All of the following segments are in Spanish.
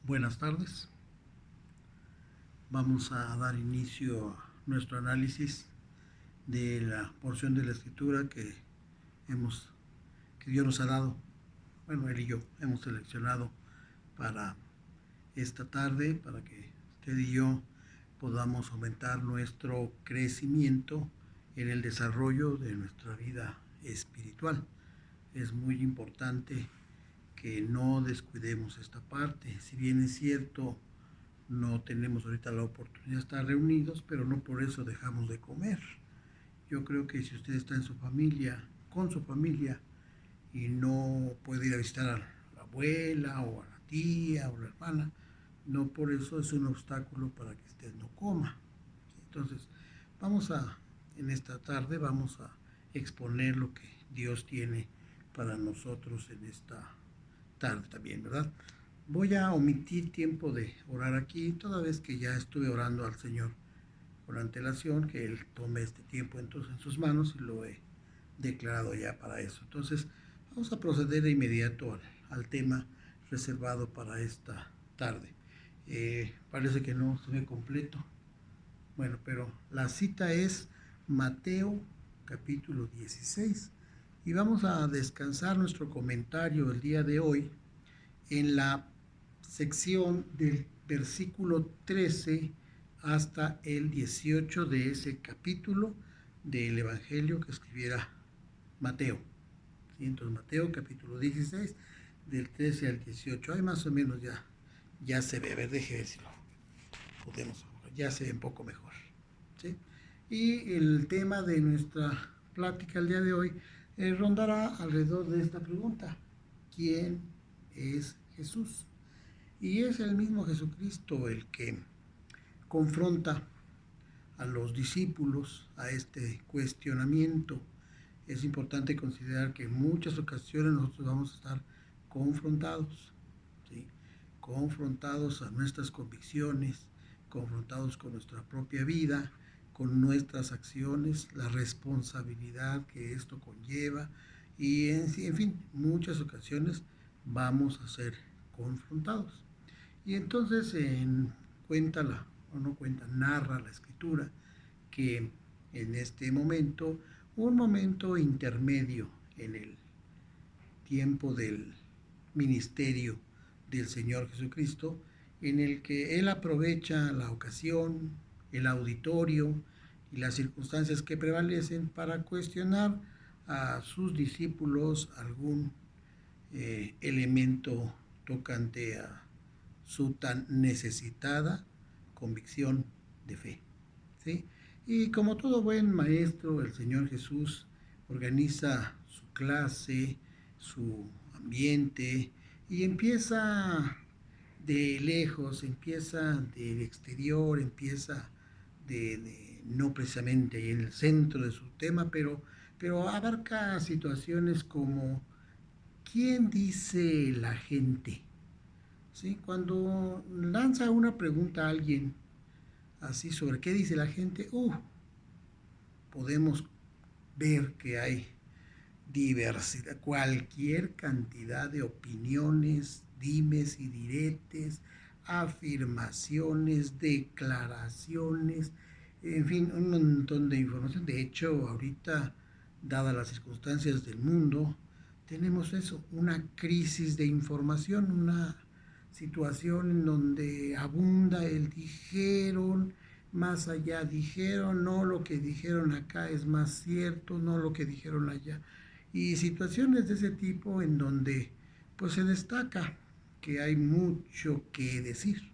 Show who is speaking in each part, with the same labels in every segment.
Speaker 1: Buenas tardes. Vamos a dar inicio a nuestro análisis de la porción de la escritura que Dios nos ha dado. Bueno, él y yo hemos seleccionado para esta tarde, para que usted y yo podamos aumentar nuestro crecimiento en el desarrollo de nuestra vida espiritual. Es muy importante que no descuidemos esta parte. Si bien es cierto, no tenemos ahorita la oportunidad de estar reunidos, pero no por eso dejamos de comer. Yo creo que si usted está en su familia, con su familia, y no puede ir a visitar a la abuela o a la tía o la hermana, no por eso es un obstáculo para que usted no coma. Entonces, en esta tarde vamos a exponer lo que Dios tiene para nosotros en esta tarde también, ¿verdad? Voy a omitir tiempo de orar aquí, toda vez que ya estuve orando al Señor con antelación, que Él tome este tiempo entonces en sus manos y lo he declarado ya para eso. Entonces, vamos a proceder de inmediato al tema reservado para esta tarde. Parece que no se ve completo. Bueno, pero la cita es Mateo capítulo 16 y vamos a descansar nuestro comentario el día de hoy en la sección del versículo 13 hasta el 18 de ese capítulo del Evangelio que escribiera Mateo. ¿Sí? Entonces Mateo capítulo 16 del 13 al 18. Ahí más o menos ya se ve. A ver, déjeme ver si lo podemos. Ya se ve un poco mejor. ¿Sí? Y el tema de nuestra plática el día de hoy rondará alrededor de esta pregunta: ¿quién es Jesús? Y es el mismo Jesucristo el que confronta a los discípulos a este cuestionamiento. Es importante considerar que en muchas ocasiones nosotros vamos a estar confrontados, ¿sí? Confrontados a nuestras convicciones, confrontados con nuestra propia vida, con nuestras acciones, la responsabilidad que esto conlleva y en fin, muchas ocasiones vamos a ser confrontados. Y entonces narra la escritura que en este momento, un momento intermedio en el tiempo del ministerio del Señor Jesucristo, en el que Él aprovecha la ocasión, el auditorio y las circunstancias que prevalecen para cuestionar a sus discípulos algún elemento tocante a su tan necesitada convicción de fe. ¿Sí? Y como todo buen maestro, el Señor Jesús organiza su clase, su ambiente, y empieza de lejos, empieza del exterior, empieza no precisamente ahí en el centro de su tema, pero abarca situaciones como: ¿quién dice la gente? ¿Sí? Cuando lanza una pregunta a alguien así sobre qué dice la gente, podemos ver que hay diversidad, cualquier cantidad de opiniones, dimes y diretes, afirmaciones, declaraciones, en fin, un montón de información. De hecho, ahorita, dadas las circunstancias del mundo, tenemos eso, una crisis de información, una situación en donde abunda el dijeron, más allá dijeron, no lo que dijeron acá es más cierto, no lo que dijeron allá. Y situaciones de ese tipo en donde pues se destaca que hay mucho que decir.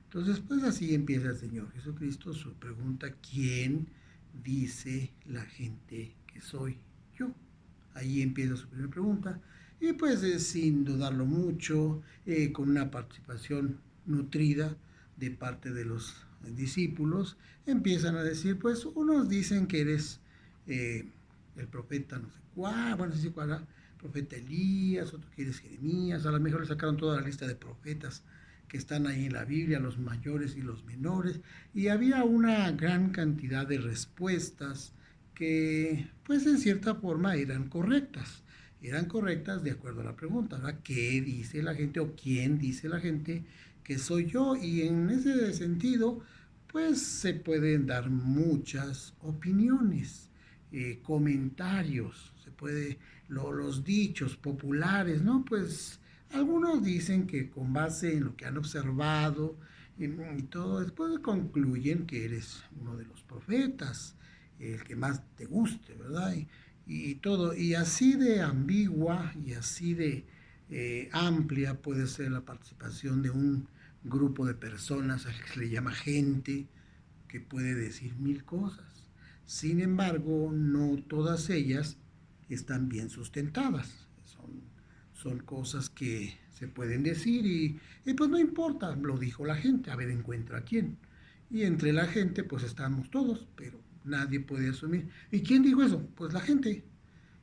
Speaker 1: Entonces pues así empieza el Señor Jesucristo su pregunta: ¿quién dice la gente que soy yo? Ahí empieza su primera pregunta y pues sin dudarlo mucho, con una participación nutrida de parte de los discípulos, empiezan a decir, pues unos dicen que eres el profeta no sé cuál, bueno, no sé si cuál era, profeta Elías, otro que eres Jeremías, a lo mejor le sacaron toda la lista de profetas que están ahí en la Biblia, los mayores y los menores, y había una gran cantidad de respuestas que pues en cierta forma eran correctas de acuerdo a la pregunta, ¿verdad? ¿Qué dice la gente o quién dice la gente que soy yo, y en ese sentido, pues se pueden dar muchas opiniones, comentarios, se puede, los dichos populares, ¿no? Pues algunos dicen que con base en lo que han observado y todo, después concluyen que eres uno de los profetas, el que más te guste, ¿verdad? Y todo, y así de ambigua y así de amplia puede ser la participación de un grupo de personas al que se le llama gente, que puede decir mil cosas. Sin embargo, no todas ellas están bien sustentadas. Son cosas que se pueden decir y pues no importa, lo dijo la gente, a ver, encuentra a quién. Y entre la gente pues estamos todos, pero nadie puede asumir. ¿Y quién dijo eso? Pues la gente.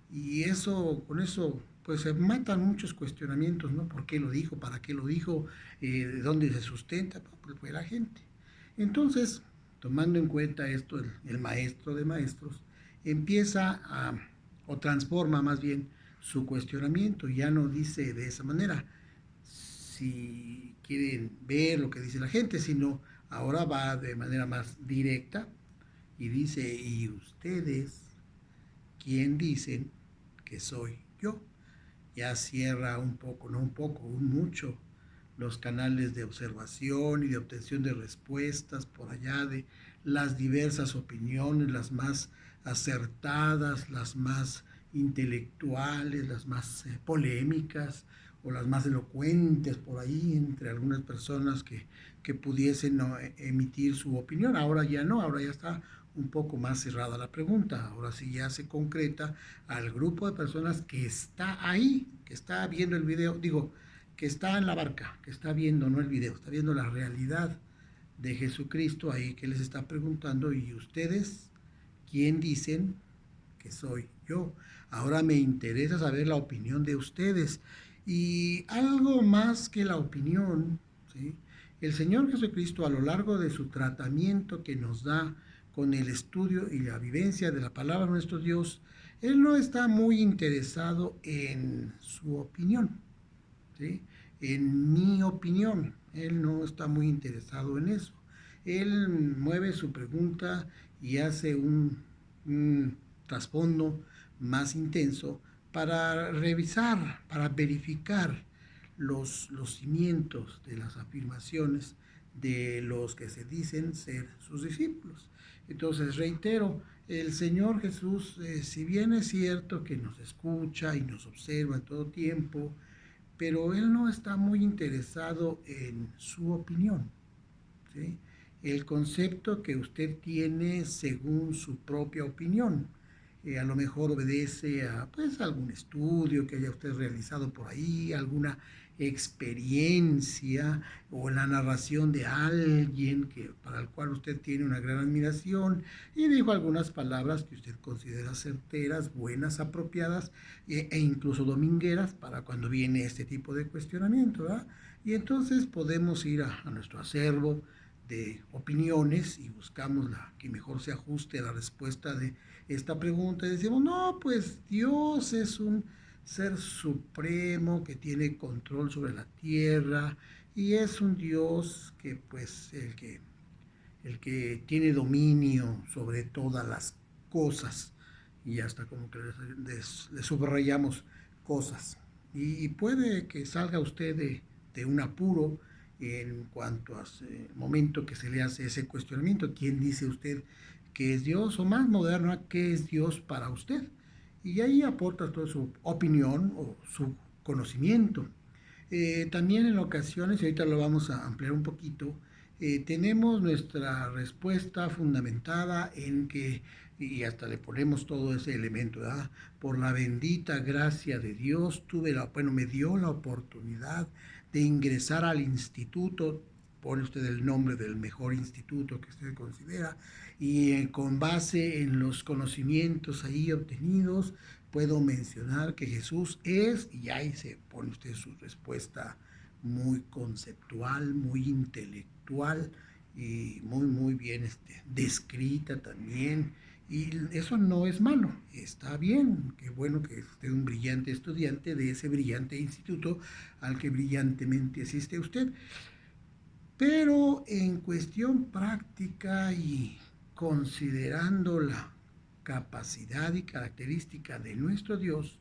Speaker 1: Y eso, con eso, pues se matan muchos cuestionamientos, ¿no? ¿Por qué lo dijo? ¿Para qué lo dijo? ¿De dónde se sustenta? Pues fue la gente. Entonces, tomando en cuenta esto, el maestro de maestros empieza a, o transforma más bien su cuestionamiento, ya no dice de esa manera, si quieren ver lo que dice la gente, sino ahora va de manera más directa y dice, ¿y ustedes quién dicen que soy yo? Ya cierra un poco, no un poco, un mucho, los canales de observación y de obtención de respuestas por allá de las diversas opiniones, las más acertadas, las más intelectuales, las más polémicas o las más elocuentes por ahí entre algunas personas que pudiesen no, emitir su opinión. Ahora ya no, ahora ya está un poco más cerrada la pregunta. Ahora sí ya se concreta al grupo de personas que está ahí, que está viendo el video, digo, que está en la barca, que está viendo, no el video, está viendo la realidad de Jesucristo ahí, que les está preguntando, ¿y ustedes quién dicen que soy yo? Ahora me interesa saber la opinión de ustedes. Y algo más que la opinión, ¿sí? El Señor Jesucristo, a lo largo de su tratamiento que nos da con el estudio y la vivencia de la palabra de nuestro Dios, Él no está muy interesado en su opinión, ¿sí? En mi opinión, Él no está muy interesado en eso. Él mueve su pregunta y hace un trasfondo más intenso para revisar, para verificar los cimientos de las afirmaciones de los que se dicen ser sus discípulos. Entonces, reitero, el Señor Jesús, si bien es cierto que nos escucha y nos observa en todo tiempo, pero Él no está muy interesado en su opinión, ¿sí? El concepto que usted tiene según su propia opinión. A lo mejor obedece a pues, algún estudio que haya usted realizado por ahí, alguna experiencia o la narración de alguien para el cual usted tiene una gran admiración y dijo algunas palabras que usted considera certeras, buenas, apropiadas e incluso domingueras para cuando viene este tipo de cuestionamiento, ¿verdad? Y entonces podemos ir a nuestro acervo de opiniones y buscamos la que mejor se ajuste a la respuesta de esta pregunta y decimos, no, pues Dios es un ser supremo que tiene control sobre la tierra y es un Dios que pues el que tiene dominio sobre todas las cosas y hasta como que le subrayamos cosas y puede que salga usted de un apuro en cuanto a ese momento que se le hace ese cuestionamiento, ¿quién dice usted que es Dios? O más moderno, ¿qué es Dios para usted? Y ahí aporta toda su opinión o su conocimiento. También en ocasiones, y ahorita lo vamos a ampliar un poquito, tenemos nuestra respuesta fundamentada en que, y hasta le ponemos todo ese elemento, ¿verdad? Por la bendita gracia de Dios, me dio la oportunidad de ingresar al instituto, pone usted el nombre del mejor instituto que usted considera, y con base en los conocimientos ahí obtenidos, puedo mencionar que Jesús es, y ahí se pone usted su respuesta muy conceptual, muy intelectual y muy, muy bien descrita también. Y eso no es malo, está bien, qué bueno que esté un brillante estudiante de ese brillante instituto al que brillantemente asiste usted. Pero en cuestión práctica y considerando la capacidad y característica de nuestro Dios,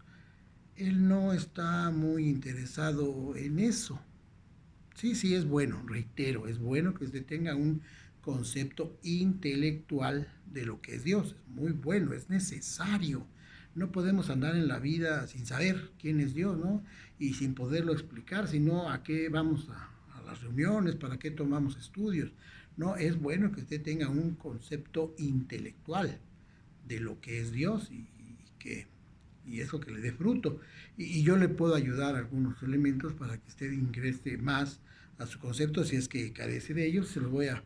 Speaker 1: Él no está muy interesado en eso. Sí, sí, es bueno, reitero, es bueno que usted tenga un concepto intelectual de lo que es Dios. Es muy bueno, es necesario. No podemos andar en la vida sin saber quién es Dios, ¿no? Y sin poderlo explicar, sino a qué vamos a las reuniones, para qué tomamos estudios. No, es bueno que usted tenga un concepto intelectual de lo que es Dios y eso que le dé fruto. Y yo le puedo ayudar algunos elementos para que usted ingrese más a su concepto si es que carece de ellos. Se los voy a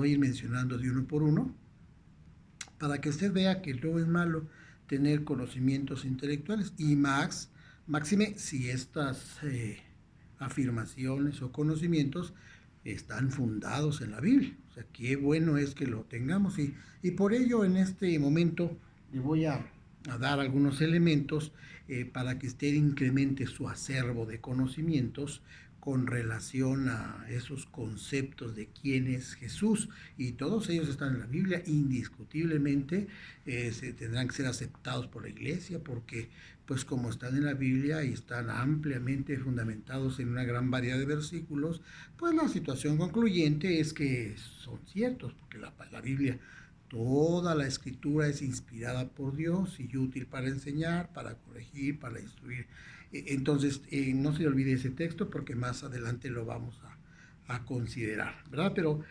Speaker 1: ir mencionando de uno por uno para que usted vea que no es malo tener conocimientos intelectuales y más, máxime si estas afirmaciones o conocimientos están fundados en la Biblia. O sea, qué bueno es que lo tengamos y por ello en este momento le voy a dar algunos elementos para que usted incremente su acervo de conocimientos con relación a esos conceptos de quién es Jesús. Y todos ellos están en la Biblia, indiscutiblemente se tendrán que ser aceptados por la iglesia porque pues como están en la Biblia y están ampliamente fundamentados en una gran variedad de versículos, pues la situación concluyente es que son ciertos, porque la Biblia, toda la escritura es inspirada por Dios y útil para enseñar, para corregir, para instruir. Entonces, no se olvide ese texto porque más adelante lo vamos a considerar, ¿verdad? Pero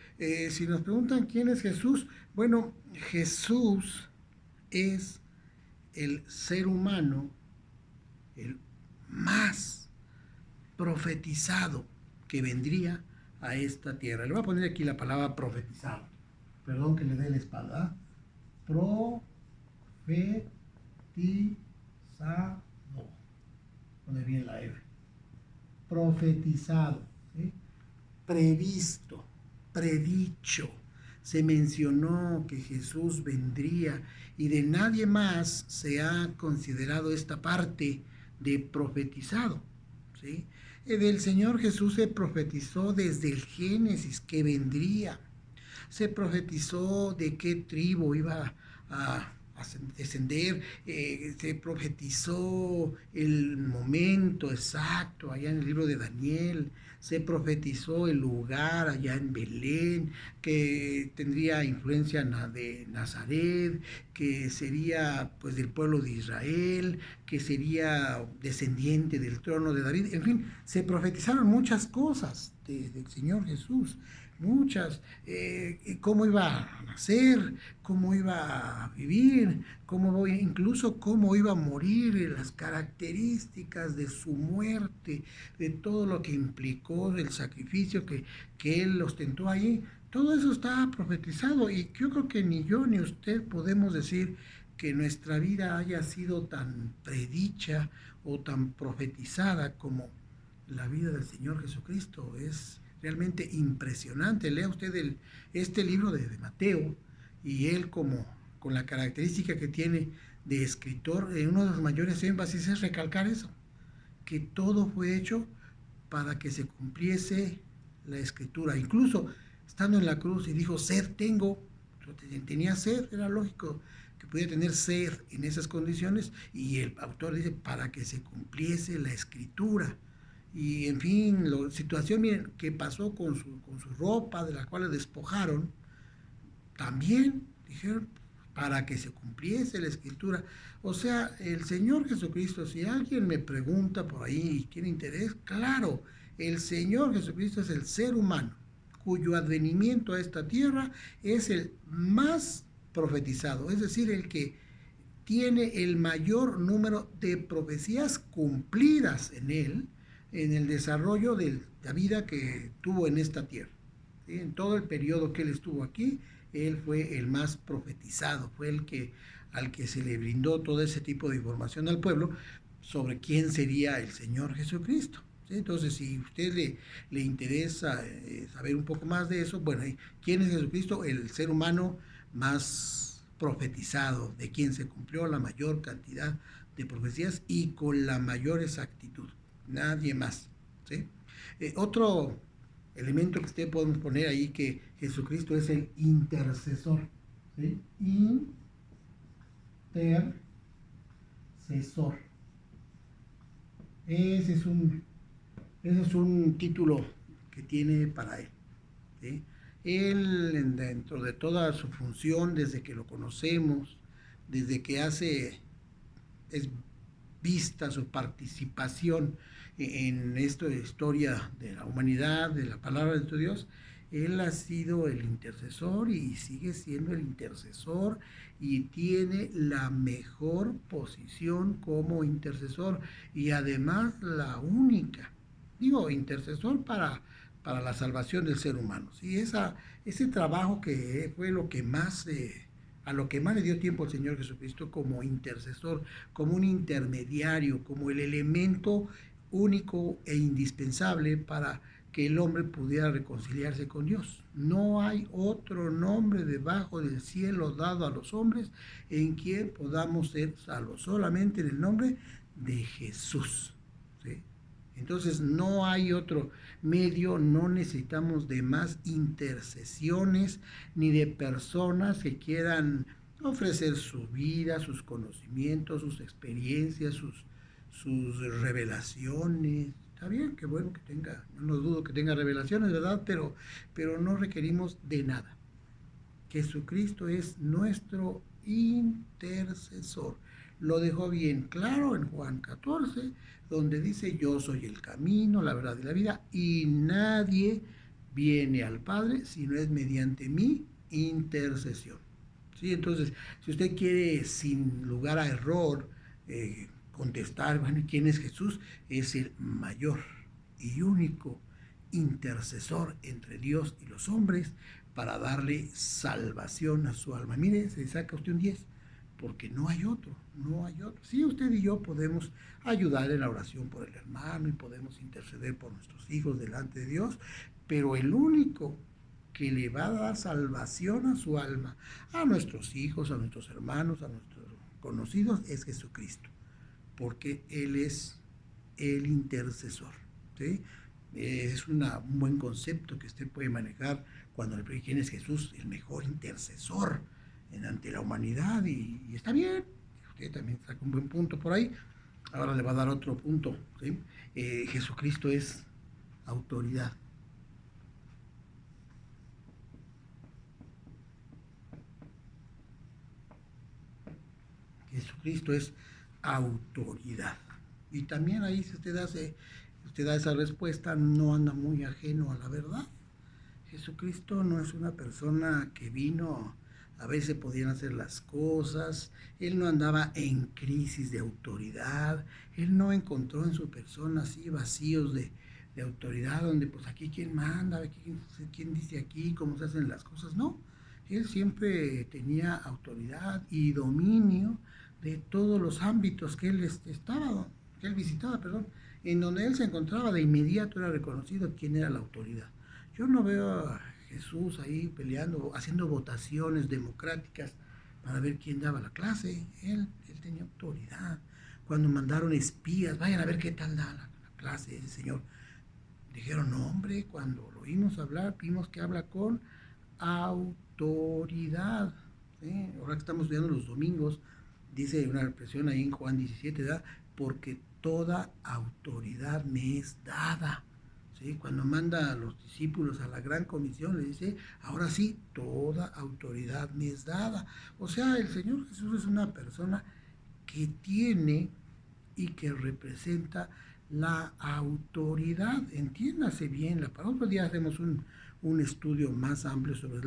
Speaker 1: si nos preguntan quién es Jesús, bueno, Jesús es el ser humano, el más profetizado que vendría a esta tierra. Le voy a poner aquí la palabra profetizado. Perdón que le dé la espalda. Profetizado. Pone bien la R. Profetizado. ¿Sí? Previsto, predicho. Se mencionó que Jesús vendría y de nadie más se ha considerado esta parte de profetizado. ¿Sí? Del Señor Jesús se profetizó desde el Génesis que vendría. Se profetizó de qué tribu iba a descender, se profetizó el momento exacto allá en el libro de Daniel, se profetizó el lugar allá en Belén, que tendría influencia de Nazaret, que sería pues del pueblo de Israel, que sería descendiente del trono de David, en fin, se profetizaron muchas cosas del Señor Jesús, muchas, cómo iba a nacer, cómo iba a vivir, incluso cómo iba a morir, las características de su muerte, de todo lo que implicó, el sacrificio que él ostentó allí. Todo eso está profetizado y yo creo que ni yo ni usted podemos decir que nuestra vida haya sido tan predicha o tan profetizada como la vida del Señor Jesucristo. Es realmente impresionante. Lea usted este libro de Mateo y él como con la característica que tiene de escritor, uno de los mayores énfasis es recalcar eso, que todo fue hecho para que se cumpliese la escritura. Incluso estando en la cruz y dijo, sed tengo, tenía sed, era lógico que podía tener sed en esas condiciones y el autor dice, para que se cumpliese la escritura. Y en fin, la situación miren, que pasó con su ropa, de la cual le despojaron, también dijeron para que se cumpliese la escritura. O sea, el Señor Jesucristo, si alguien me pregunta por ahí y tiene interés, claro, el Señor Jesucristo es el ser humano cuyo advenimiento a esta tierra es el más profetizado, es decir, el que tiene el mayor número de profecías cumplidas en él, en el desarrollo de la vida que tuvo en esta tierra. ¿Sí? En todo el periodo que él estuvo aquí, él fue el más profetizado, fue al que se le brindó todo ese tipo de información al pueblo sobre quién sería el Señor Jesucristo. ¿Sí? Entonces, si a usted le interesa saber un poco más de eso, bueno, ¿quién es Jesucristo? El ser humano más profetizado, de quien se cumplió la mayor cantidad de profecías y con la mayor exactitud, nadie más. ¿Sí? Otro elemento que usted podemos poner ahí, que Jesucristo es el intercesor. ¿Sí? Intercesor. Ese es un título que tiene para él. ¿Sí? Él, dentro de toda su función, desde que lo conocemos, desde que es vista su participación en esta historia de la humanidad, de la palabra de Dios, él ha sido el intercesor y sigue siendo el intercesor y tiene la mejor posición como intercesor y además la única, digo, intercesor para la salvación del ser humano. ¿Sí? Ese trabajo que fue lo que más... a lo que más le dio tiempo el Señor Jesucristo como intercesor, como un intermediario, como el elemento único e indispensable para que el hombre pudiera reconciliarse con Dios. No hay otro nombre debajo del cielo dado a los hombres en quien podamos ser salvos, solamente en el nombre de Jesús. ¿Sí? Entonces no hay otro medio, no necesitamos de más intercesiones ni de personas que quieran ofrecer su vida, sus conocimientos, sus experiencias, sus revelaciones. Está bien, que bueno que tenga, no dudo que tenga revelaciones, ¿verdad? Pero no requerimos de nada. Jesucristo es nuestro intercesor. Lo dejó bien claro en Juan 14, donde dice: yo soy el camino, la verdad y la vida, y nadie viene al Padre si no es mediante mi intercesión. ¿Sí? Entonces, si usted quiere sin lugar a error contestar, bueno, ¿quién es Jesús? Es el mayor y único intercesor entre Dios y los hombres para darle salvación a su alma. Mire, se saca usted un 10, porque no hay otro, no hay otro. Sí, usted y yo podemos ayudar en la oración por el hermano y podemos interceder por nuestros hijos delante de Dios, pero el único que le va a dar salvación a su alma, a nuestros hijos, a nuestros hermanos, a nuestros conocidos, es Jesucristo, porque Él es el intercesor. ¿Sí? Es un buen concepto que usted puede manejar cuando le pregunta quién es Jesús, el mejor intercesor ante la humanidad, y está bien, usted también saca un buen punto por ahí. Ahora le va a dar otro punto. ¿Sí? Jesucristo es autoridad. Jesucristo es autoridad. Y también ahí, si usted da esa respuesta, no anda muy ajeno a la verdad. Jesucristo no es una persona que vino a ver si podían hacer las cosas. Él no andaba en crisis de autoridad. Él no encontró en su persona así vacíos de autoridad, donde pues aquí quién manda, aquí quién dice aquí, cómo se hacen las cosas. No, él siempre tenía autoridad y dominio de todos los ámbitos que que él visitaba, perdón, en donde él se encontraba. De inmediato era reconocido quién era la autoridad. Yo no veo a Jesús ahí peleando, haciendo votaciones democráticas para ver quién daba la clase. Él tenía autoridad. Cuando mandaron espías, vayan a ver qué tal da la clase ese señor. Dijeron, no, hombre, cuando lo oímos hablar, vimos que habla con autoridad. ¿Sí? Ahora que estamos estudiando los domingos, dice una expresión ahí en Juan 17, ¿verdad? Porque toda autoridad me es dada. ¿Sí? Cuando manda a los discípulos a la gran comisión, le dice, ahora sí, toda autoridad me es dada. O sea, el Señor Jesús es una persona que tiene y que representa la autoridad. Entiéndase bien, para otro día hacemos un estudio más amplio sobre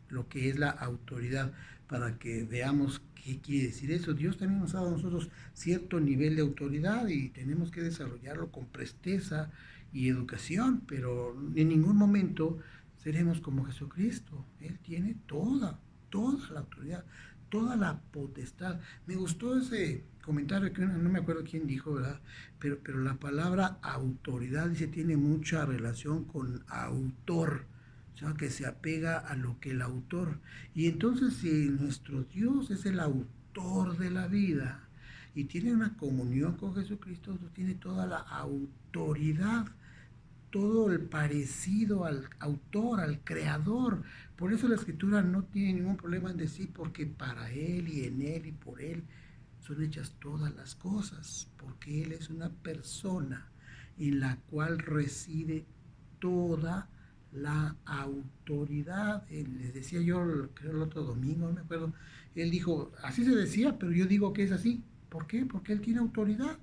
Speaker 1: lo que es la autoridad, para que veamos qué quiere decir eso. Dios también nos ha dado a nosotros cierto nivel de autoridad y tenemos que desarrollarlo con presteza y educación, pero en ningún momento seremos como Jesucristo. Él tiene toda la autoridad, toda la potestad. Me gustó ese comentario que no me acuerdo quién dijo, ¿verdad? Pero la palabra autoridad, dice, tiene mucha relación con autor, o sea, que se apega a lo que el autor. Y entonces, si nuestro Dios es el autor de la vida y tiene una comunión con Jesucristo, tiene toda la autoridad todo el parecido al autor, al creador. Por eso la escritura no tiene ningún problema en decir, porque para Él y en Él y por Él son hechas todas las cosas, porque Él es una persona en la cual reside toda la autoridad. Les decía yo, creo el otro domingo, no me acuerdo, él dijo, así se decía, pero yo digo que es así. ¿Por qué? Porque Él tiene autoridad.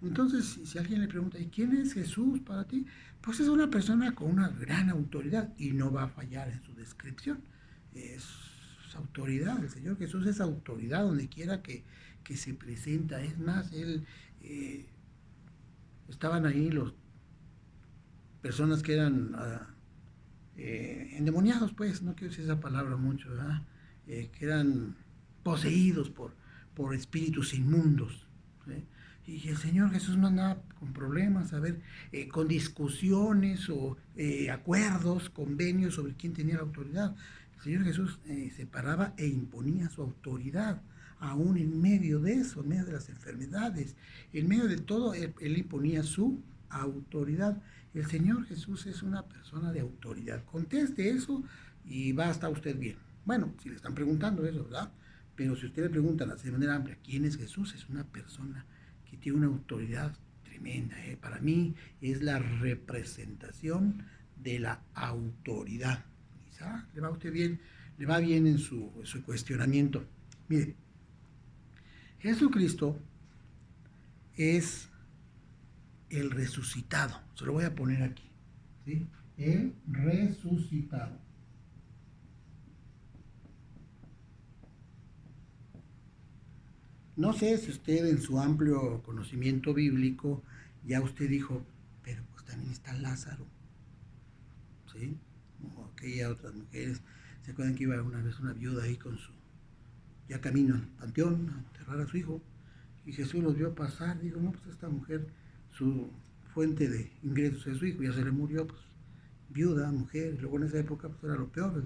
Speaker 1: Entonces, si alguien le pregunta, ¿y quién es Jesús para ti? Pues es una persona con una gran autoridad y no va a fallar en su descripción. Es autoridad, el Señor Jesús es autoridad donde quiera que se presenta. Es más, Él, eh, estaban ahí los personas que eran endemoniados, pues, no quiero decir esa palabra mucho, ¿verdad? Que eran poseídos por espíritus inmundos, ¿sí? Y el Señor Jesús no andaba con problemas, a ver, con discusiones o acuerdos, convenios sobre quién tenía la autoridad. El Señor Jesús se paraba e imponía su autoridad, aún en medio de eso, en medio de las enfermedades, en medio de todo, él imponía su autoridad. El Señor Jesús es una persona de autoridad. Conteste eso y va a estar usted bien. Bueno, si le están preguntando eso, ¿verdad? Pero si usted le preguntan así de manera amplia, ¿quién es Jesús? Es una persona que tiene una autoridad tremenda. Para mí es la representación de la autoridad. Quizá le va a usted bien, le va bien en su cuestionamiento. Mire, Jesucristo es el resucitado. Se lo voy a poner aquí, ¿sí? El resucitado. No sé si usted en su amplio conocimiento bíblico ya usted dijo, pero pues también está Lázaro, ¿sí? O aquellas otras mujeres. ¿Se acuerdan que iba una vez una viuda ahí con su, ya camino al panteón a enterrar a su hijo? Y Jesús los vio pasar, dijo, no, pues esta mujer, su fuente de ingresos es su hijo, ya se le murió, pues viuda, mujer, y luego en esa época pues era lo peor,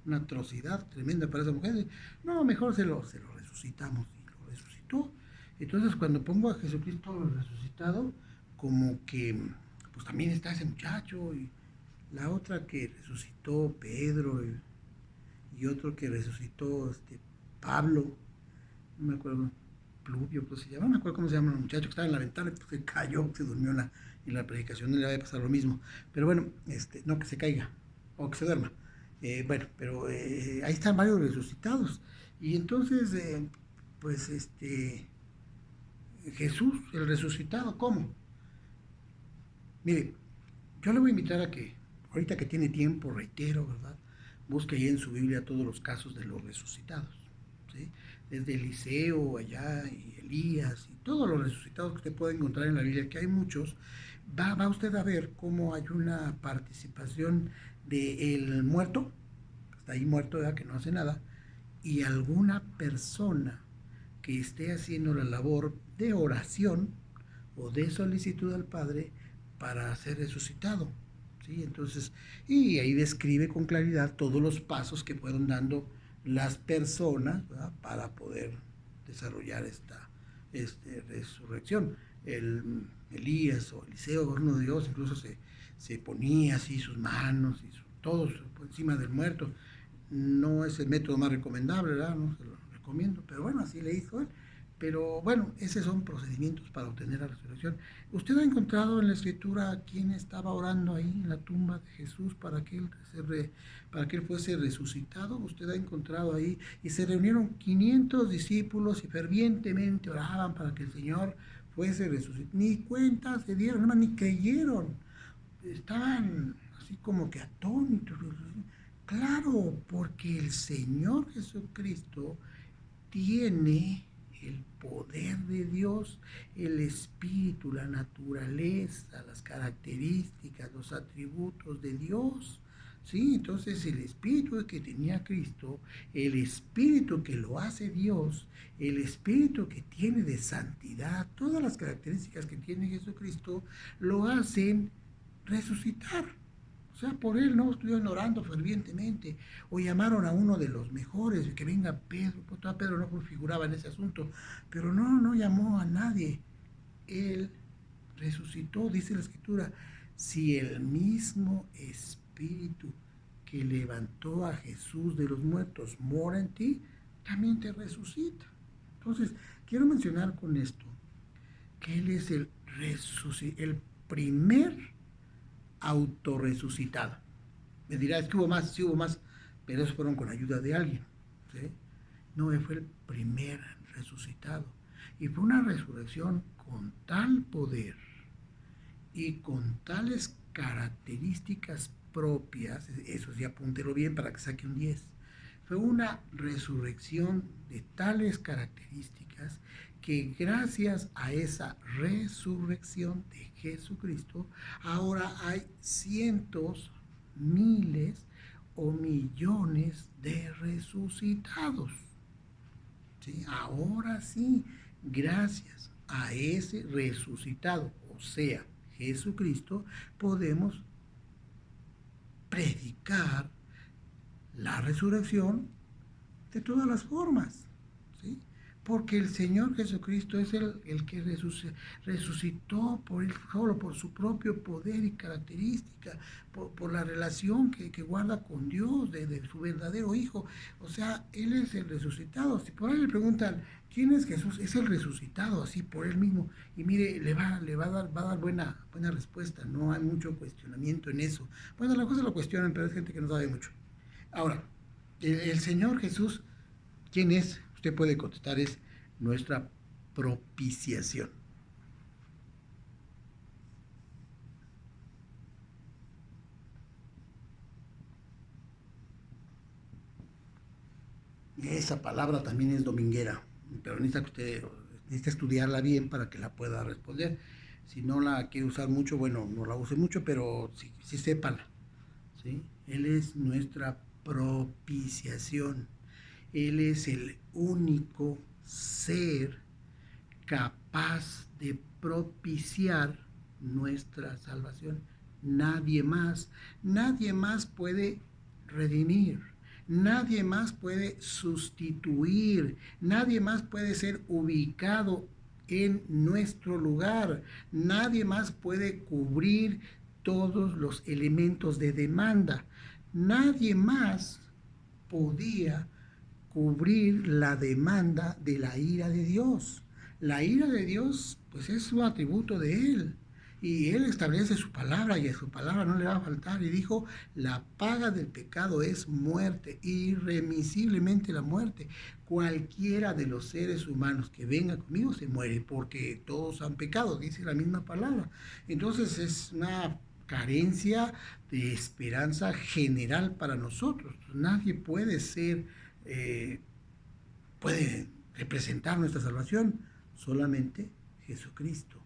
Speaker 1: una atrocidad tremenda para esa mujer. No, mejor se lo resucitamos, y lo resucitó. Entonces cuando pongo a Jesucristo resucitado, como que pues también está ese muchacho, y la otra que resucitó Pedro, y otro que resucitó Pablo, no me acuerdo, Pluvio, pues se llama, no me acuerdo cómo se llama el muchacho que estaba en la ventana, pues se cayó, se durmió en la predicación, no le va a pasar lo mismo. Pero bueno, no que se caiga o que se duerma. Bueno, pero ahí están varios resucitados. Y entonces, pues Jesús, el resucitado, ¿cómo? Mire, yo le voy a invitar a que, ahorita que tiene tiempo, reitero, ¿verdad? Busque ahí en su Biblia todos los casos de los resucitados, ¿sí? Desde Eliseo allá y Elías y todos los resucitados que usted puede encontrar en la Biblia, que hay muchos, va usted a ver cómo hay una participación del muerto, que está ahí muerto, ¿verdad? Que no hace nada, y alguna persona que esté haciendo la labor de oración o de solicitud al Padre para ser resucitado, ¿sí? Entonces, y ahí describe con claridad todos los pasos que fueron dando las personas, ¿verdad? Para poder desarrollar esta resurrección. Elías o Eliseo, horno de Dios, incluso se ponía así sus manos y todos por encima del muerto. No es el método más recomendable, ¿verdad? No se lo recomiendo, pero bueno, así le hizo él. Pero bueno, esos son procedimientos para obtener la resurrección. ¿Usted ha encontrado en la escritura quién estaba orando ahí en la tumba de Jesús para que él fuese resucitado? ¿Usted ha encontrado ahí? Y se reunieron 500 discípulos y fervientemente oraban para que el Señor fuese resucitado. Ni cuenta se dieron, ni creyeron. Estaban así como que atónitos. Claro, porque el Señor Jesucristo tiene el poder de Dios, el espíritu, la naturaleza, las características, los atributos de Dios. Sí, entonces el espíritu que tenía Cristo, el espíritu que lo hace Dios, el espíritu que tiene de santidad, todas las características que tiene Jesucristo, lo hacen resucitar. O sea, por él no estuvieron orando fervientemente o llamaron a uno de los mejores, que venga Pedro. Pues Pedro no figuraba en ese asunto, pero no llamó a nadie. Él resucitó, dice la escritura, si el mismo Espíritu que levantó a Jesús de los muertos mora en ti, también te resucita. Entonces, quiero mencionar con esto que Él es el primer autorresucitado. Me dirá, es que hubo más, sí hubo más, pero esos fueron con ayuda de alguien. ¿Sí? No, Él fue el primer resucitado. Y fue una resurrección con tal poder y con tales características propias, eso sí apúntelo bien para que saque un 10. Fue una resurrección de tales características que gracias a esa resurrección de Jesucristo, ahora hay cientos, miles o millones de resucitados. ¿Sí? Ahora sí, gracias a ese resucitado, o sea, Jesucristo, podemos predicar la resurrección de todas las formas, ¿sí? Porque el Señor Jesucristo es el que resucitó por él solo, por su propio poder y característica, por la relación que guarda con Dios, de su verdadero Hijo. O sea, Él es el resucitado. Si por ahí le preguntan, ¿quién es Jesús? Es el resucitado, así por Él mismo. Y mire, va a dar buena respuesta. No hay mucho cuestionamiento en eso. Bueno, las cosas lo cuestionan, pero es gente que no sabe mucho. Ahora, el Señor Jesús, ¿quién es? Usted puede contestar, es nuestra propiciación. Esa palabra también es dominguera, pero necesita estudiarla bien para que la pueda responder. Si no la quiere usar mucho, bueno, no la use mucho, pero sí sépala. ¿Sí? Él es nuestra propiciación. Él es el único ser capaz de propiciar nuestra salvación. Nadie más puede redimir, nadie más puede sustituir, nadie más puede ser ubicado en nuestro lugar, nadie más puede cubrir todos los elementos de demanda, nadie más podía cubrir la demanda de la ira de Dios. La ira de Dios, pues es un atributo de Él. Y Él establece su palabra y a su palabra no le va a faltar. Y dijo, la paga del pecado es muerte, irremisiblemente la muerte. Cualquiera de los seres humanos que venga conmigo se muere porque todos han pecado, dice la misma palabra. Entonces es una carencia de esperanza general para nosotros. Nadie puede ser eh, puede representar nuestra salvación, solamente Jesucristo,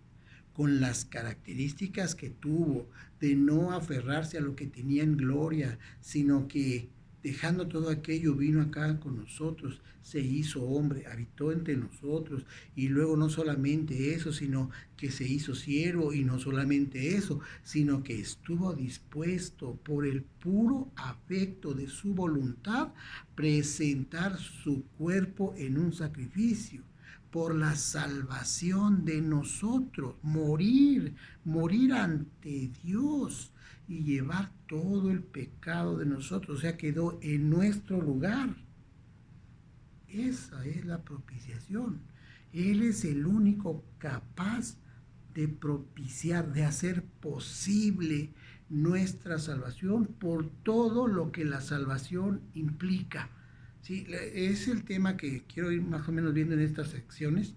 Speaker 1: con las características que tuvo de no aferrarse a lo que tenía en gloria, sino que dejando todo aquello vino acá con nosotros, se hizo hombre, habitó entre nosotros, y luego no solamente eso, sino que se hizo siervo, y no solamente eso, sino que estuvo dispuesto por el puro afecto de su voluntad presentar su cuerpo en un sacrificio por la salvación de nosotros, morir ante Dios y llevar todo el pecado de nosotros, o sea, quedó en nuestro lugar. Esa es la propiciación. Él es el único capaz de propiciar, de hacer posible nuestra salvación por todo lo que la salvación implica. ¿Sí? Es el tema que quiero ir más o menos viendo en estas sesiones,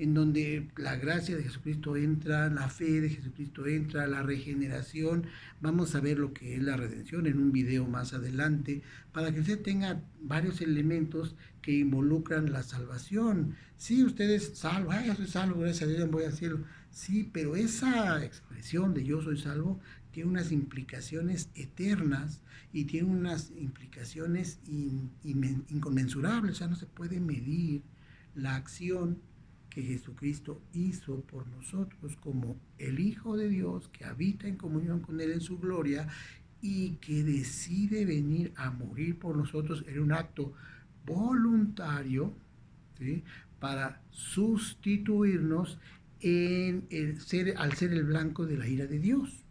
Speaker 1: en donde la gracia de Jesucristo entra, la fe de Jesucristo entra, la regeneración. Vamos a ver lo que es la redención en un video más adelante, para que usted tenga varios elementos que involucran la salvación. Sí, usted es salvo, yo soy salvo, gracias a Dios voy al cielo. Sí, pero esa expresión de yo soy salvo tiene unas implicaciones eternas y tiene unas implicaciones inconmensurables, o sea, no se puede medir la acción que Jesucristo hizo por nosotros como el Hijo de Dios que habita en comunión con Él en su gloria y que decide venir a morir por nosotros en un acto voluntario, ¿sí? Para sustituirnos al ser el blanco de la ira de Dios.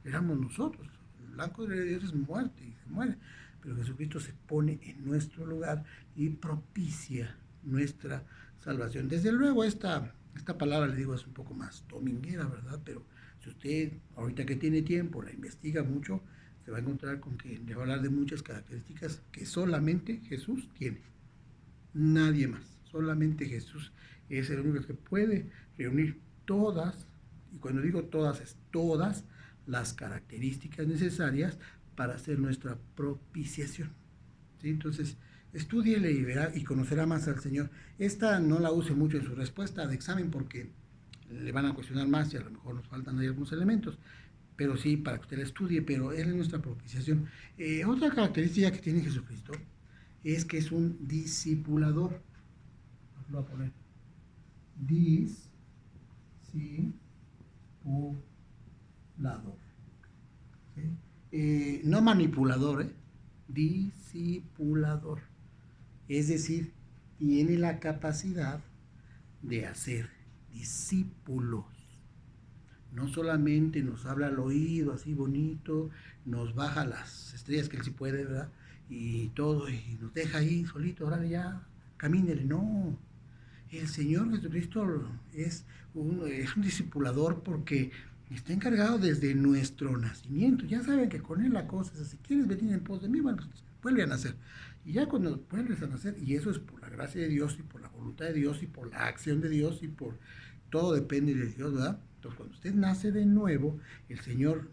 Speaker 1: Éramos nosotros. El blanco de la ira de Dios es muerte y se muere. Pero Jesucristo se pone en nuestro lugar y propicia nuestra salvación. Desde luego esta palabra, le digo, es un poco más dominguera, ¿verdad? Pero si usted, ahorita que tiene tiempo, la investiga mucho, se va a encontrar con que le va a hablar de muchas características que solamente Jesús tiene. Nadie más. Solamente Jesús es el único que puede reunir todas, y cuando digo todas, es todas las características necesarias para hacer nuestra propiciación. ¿Sí? Entonces, estúdiele y verá y conocerá más al Señor. Esta no la use mucho en su respuesta de examen porque le van a cuestionar más y a lo mejor nos faltan ahí algunos elementos, pero sí, para que usted la estudie, pero Él es nuestra propiciación. Otra característica que tiene Jesucristo es que es un discipulador. Lo voy a poner. Discipulador. ¿Sí? No manipulador, discipulador. Es decir, tiene la capacidad de hacer discípulos. No solamente nos habla al oído así bonito, nos baja las estrellas que Él sí puede, ¿verdad? Y todo, y nos deja ahí solito, ahora ya, camínele. No, el Señor Jesucristo es un discipulador porque está encargado desde nuestro nacimiento. Ya saben que con Él la cosa es, si quieres venir en pos de mí, bueno, pues vuelve a nacer. Y ya cuando vuelves a nacer, y eso es por la gracia de Dios y por la voluntad de Dios y por la acción de Dios y por todo depende de Dios, ¿verdad? Entonces cuando usted nace de nuevo, el Señor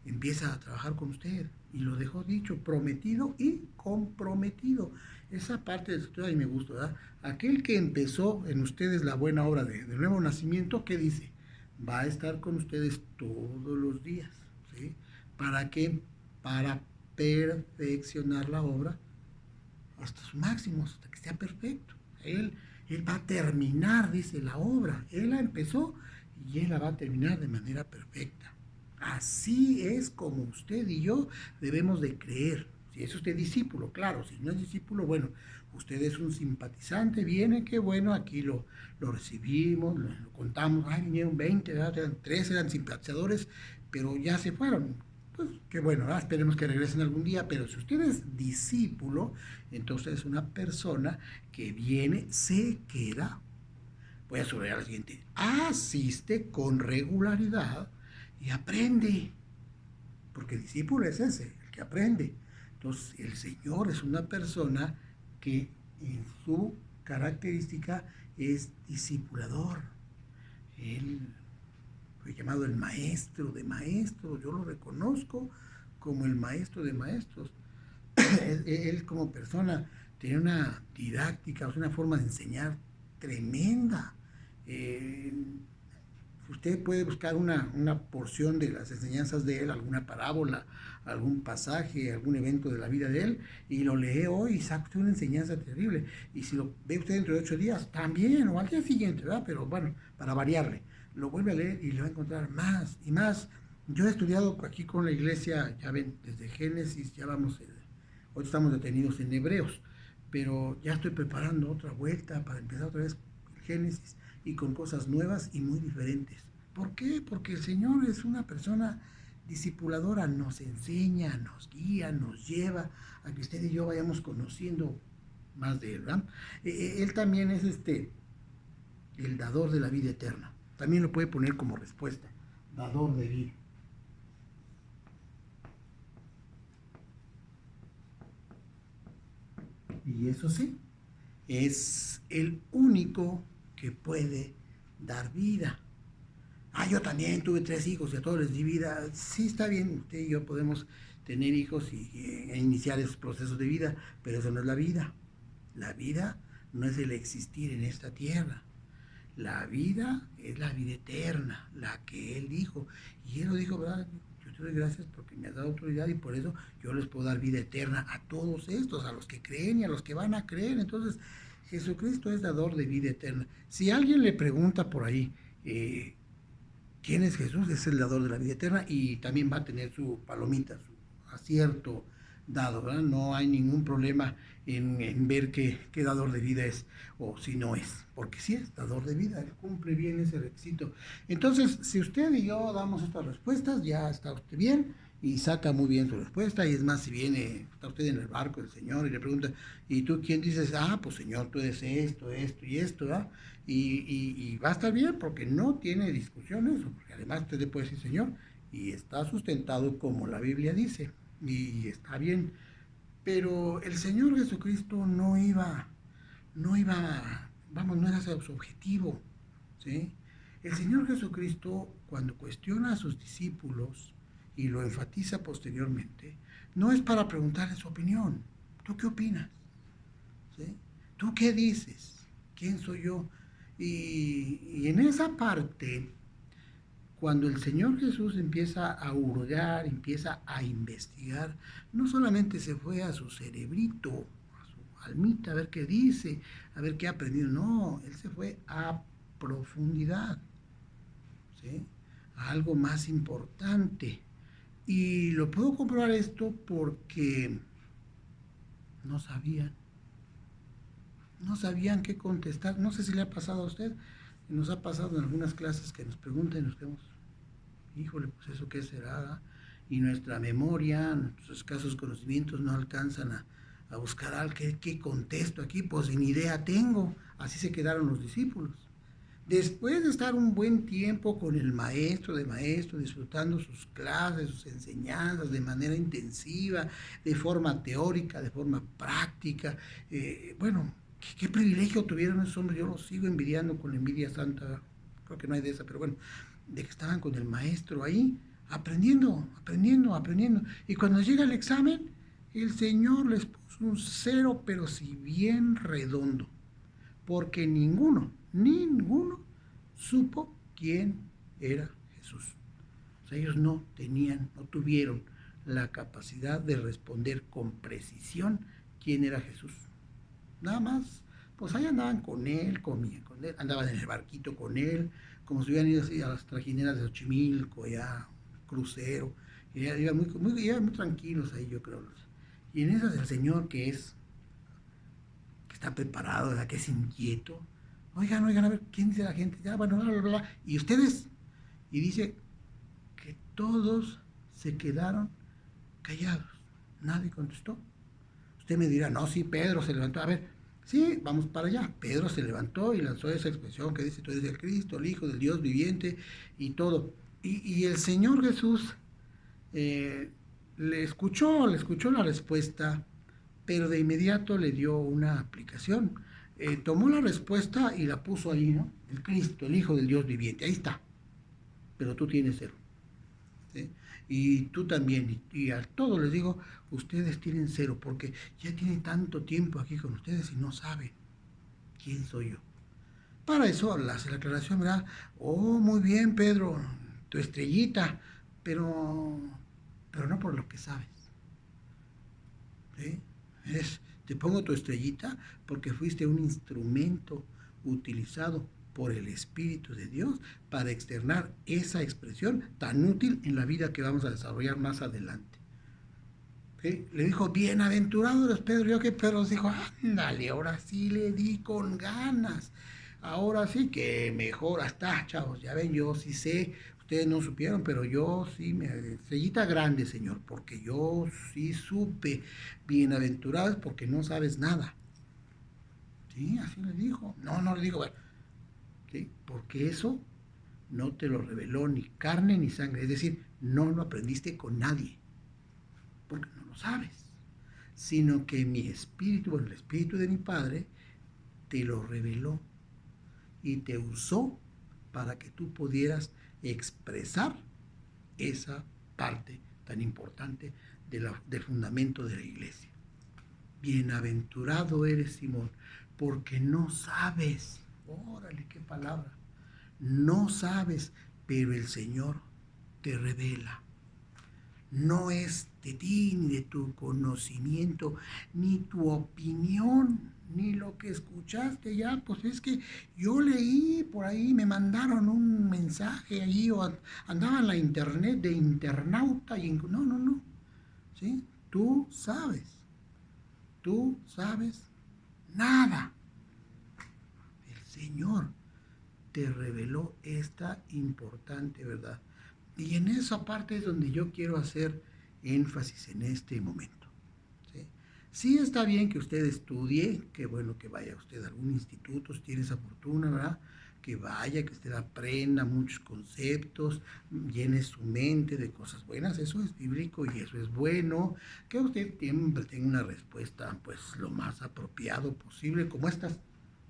Speaker 1: empieza a trabajar con usted y lo dejó dicho, prometido y comprometido. Esa parte de la escritura ahí me gusta, ¿verdad? Aquel que empezó en ustedes la buena obra de nuevo nacimiento, ¿qué dice? Va a estar con ustedes todos los días, ¿sí? ¿Para qué? Para perfeccionar la obra hasta su máximo, hasta que sea perfecto. Él va a terminar, dice, la obra. Él la empezó y Él la va a terminar de manera perfecta. Así es como usted y yo debemos de creer. Si es usted discípulo, claro, si no es discípulo, bueno, usted es un simpatizante, viene, qué bueno, aquí lo recibimos, lo contamos, ay, vinieron 20, eran 3, eran simpatizadores, pero ya se fueron. Pues qué bueno, ¿verdad? Esperemos que regresen algún día, pero si usted es discípulo, entonces es una persona que viene, se queda, voy a subrayar lo siguiente, asiste con regularidad y aprende, porque el discípulo es ese, el que aprende. Entonces el Señor es una persona que en su característica es discipulador. Él fue llamado el maestro de maestros, yo lo reconozco como el maestro de maestros. Él como persona tiene una didáctica, una forma de enseñar tremenda. Usted puede buscar una porción de las enseñanzas de él, alguna parábola, algún pasaje, algún evento de la vida de él, y lo lee hoy y saca usted una enseñanza terrible. Y si lo ve usted dentro de 8 días, también, o al día siguiente, ¿verdad? Pero bueno, para variarle, lo vuelve a leer y le va a encontrar más y más. Yo he estudiado aquí con la iglesia, ya ven, desde Génesis, ya vamos, hoy estamos detenidos en Hebreos, pero ya estoy preparando otra vuelta para empezar otra vez Génesis y con cosas nuevas y muy diferentes. ¿Por qué? Porque el Señor es una persona discipuladora, nos enseña, nos guía, nos lleva a que usted y yo vayamos conociendo más de Él, ¿verdad? Él también es el dador de la vida eterna. También lo puede poner como respuesta, dador de vida. Y eso sí, es el único que puede dar vida. Yo también tuve 3 hijos y a todos les di vida. Sí, está bien, usted y yo podemos tener hijos e iniciar esos procesos de vida, pero eso no es la vida. La vida no es el existir en esta tierra. La vida es la vida eterna, la que Él dijo. Y Él lo dijo, ¿verdad? Yo te doy gracias porque me has dado autoridad y por eso yo les puedo dar vida eterna a todos estos, a los que creen y a los que van a creer. Entonces, Jesucristo es dador de vida eterna. Si alguien le pregunta por ahí, ¿quién es Jesús? Es el dador de la vida eterna y también va a tener su palomita, su acierto dado, ¿verdad? No hay ningún problema en ver qué dador de vida es o si no es, porque sí es dador de vida, él cumple bien ese requisito. Entonces, si usted y yo damos estas respuestas, ya está usted bien y saca muy bien su respuesta. Y es más, si viene, está usted en el barco del Señor y le pregunta, ¿y tú quién dices? Ah, pues Señor, tú eres esto, esto y esto, ¿verdad? Y va a estar bien porque no tiene discusiones, porque además usted le puede decir Señor y está sustentado como la Biblia dice y está bien. Pero el Señor Jesucristo no iba, vamos, no era su objetivo, ¿sí? El Señor Jesucristo, cuando cuestiona a sus discípulos y lo enfatiza posteriormente, no es para preguntarles su opinión. ¿Tú qué opinas? ¿Sí? ¿Tú qué dices? ¿Quién soy yo? Y en esa parte, cuando el Señor Jesús empieza a hurgar, empieza a investigar, no solamente se fue a su cerebrito, a su almita, a ver qué dice, a ver qué ha aprendido, no, él se fue a profundidad, ¿sí? A algo más importante. Y lo puedo comprobar esto porque no sabían, no sabían qué contestar. No sé si le ha pasado a usted, nos ha pasado en algunas clases que nos preguntan y nos quedamos, híjole, pues eso qué será, y nuestra memoria, nuestros escasos conocimientos no alcanzan a buscar algo que contesto aquí, pues ni idea tengo. Así se quedaron los discípulos. Después de estar un buen tiempo con el maestro de maestros, disfrutando sus clases, sus enseñanzas de manera intensiva, de forma teórica, de forma práctica, bueno, qué privilegio tuvieron esos hombres. Yo los sigo envidiando con la envidia santa, creo que no hay de esa, pero bueno, de que estaban con el maestro ahí, aprendiendo, aprendiendo, aprendiendo. Y cuando llega el examen, el Señor les puso un cero, pero si bien redondo, porque ninguno supo quién era Jesús. O sea, ellos no tuvieron la capacidad de responder con precisión quién era Jesús. Nada más, pues ahí andaban con él, comían con él, andaban en el barquito con él, como si hubieran ido así a las trajineras de Xochimilco, ya, crucero, y iban muy tranquilos ahí, yo creo. Y en esas el Señor que está preparado, ¿verdad? Que es inquieto. Oigan, a ver, ¿quién dice la gente? Ya, bueno, bla, bla, bla. Y ustedes, y dice que todos se quedaron callados. Nadie contestó. Usted me dirá, no, sí, Pedro se levantó. A ver, sí, vamos para allá. Pedro se levantó y lanzó esa expresión que dice, tú eres el Cristo, el Hijo del Dios viviente y todo. Y el Señor Jesús le escuchó la respuesta, pero de inmediato le dio una aplicación. Tomó la respuesta y la puso ahí, ¿no? El Cristo, el Hijo del Dios viviente, ahí está, pero tú tienes cero. ¿Sí? Y tú también, y a todos les digo, ustedes tienen cero, porque ya tienen tanto tiempo aquí con ustedes y no saben quién soy yo. Para eso hace la aclaración, ¿verdad? Oh, muy bien, Pedro, tu estrellita, pero, pero no por lo que sabes. ¿Sí? Te pongo tu estrellita porque fuiste un instrumento utilizado por el Espíritu de Dios para externar esa expresión tan útil en la vida que vamos a desarrollar más adelante. ¿Sí? Le dijo, bienaventurado eres Pedro. Yo que Pedro dijo, ándale, ahora sí le di con ganas. Ahora sí que mejor está, chavos. Ya ven, yo sí sé, ustedes no supieron, pero yo sí, estrellita grande, Señor, porque yo sí supe. Bienaventurado es porque no sabes nada. Sí, así le dijo. No, no le dijo, bueno, ¿sí? Porque eso no te lo reveló ni carne ni sangre. Es decir, no lo aprendiste con nadie, porque no lo sabes, sino que mi espíritu, bueno, el espíritu de mi Padre, te lo reveló y te usó para que tú pudieras expresar esa parte tan importante del fundamento de la iglesia. Bienaventurado eres, Simón, porque no sabes. Órale, qué palabra. No sabes, pero el Señor te revela. No es de ti, ni de tu conocimiento, ni tu opinión, ni lo que escuchaste ya. Pues es que yo leí por ahí, me mandaron un mensaje ahí, o andaba en la internet de internauta, y no, no, no. ¿Sí? tú sabes nada. El Señor te reveló esta importante verdad. Y en esa parte es donde yo quiero hacer énfasis en este momento. ¿Sí? Sí está bien que usted estudie, qué bueno que vaya usted a algún instituto, si tiene esa fortuna, ¿verdad? Que vaya, que usted aprenda muchos conceptos, llene su mente de cosas buenas, eso es bíblico y eso es bueno, que usted siempre tenga una respuesta pues lo más apropiado posible, como estas,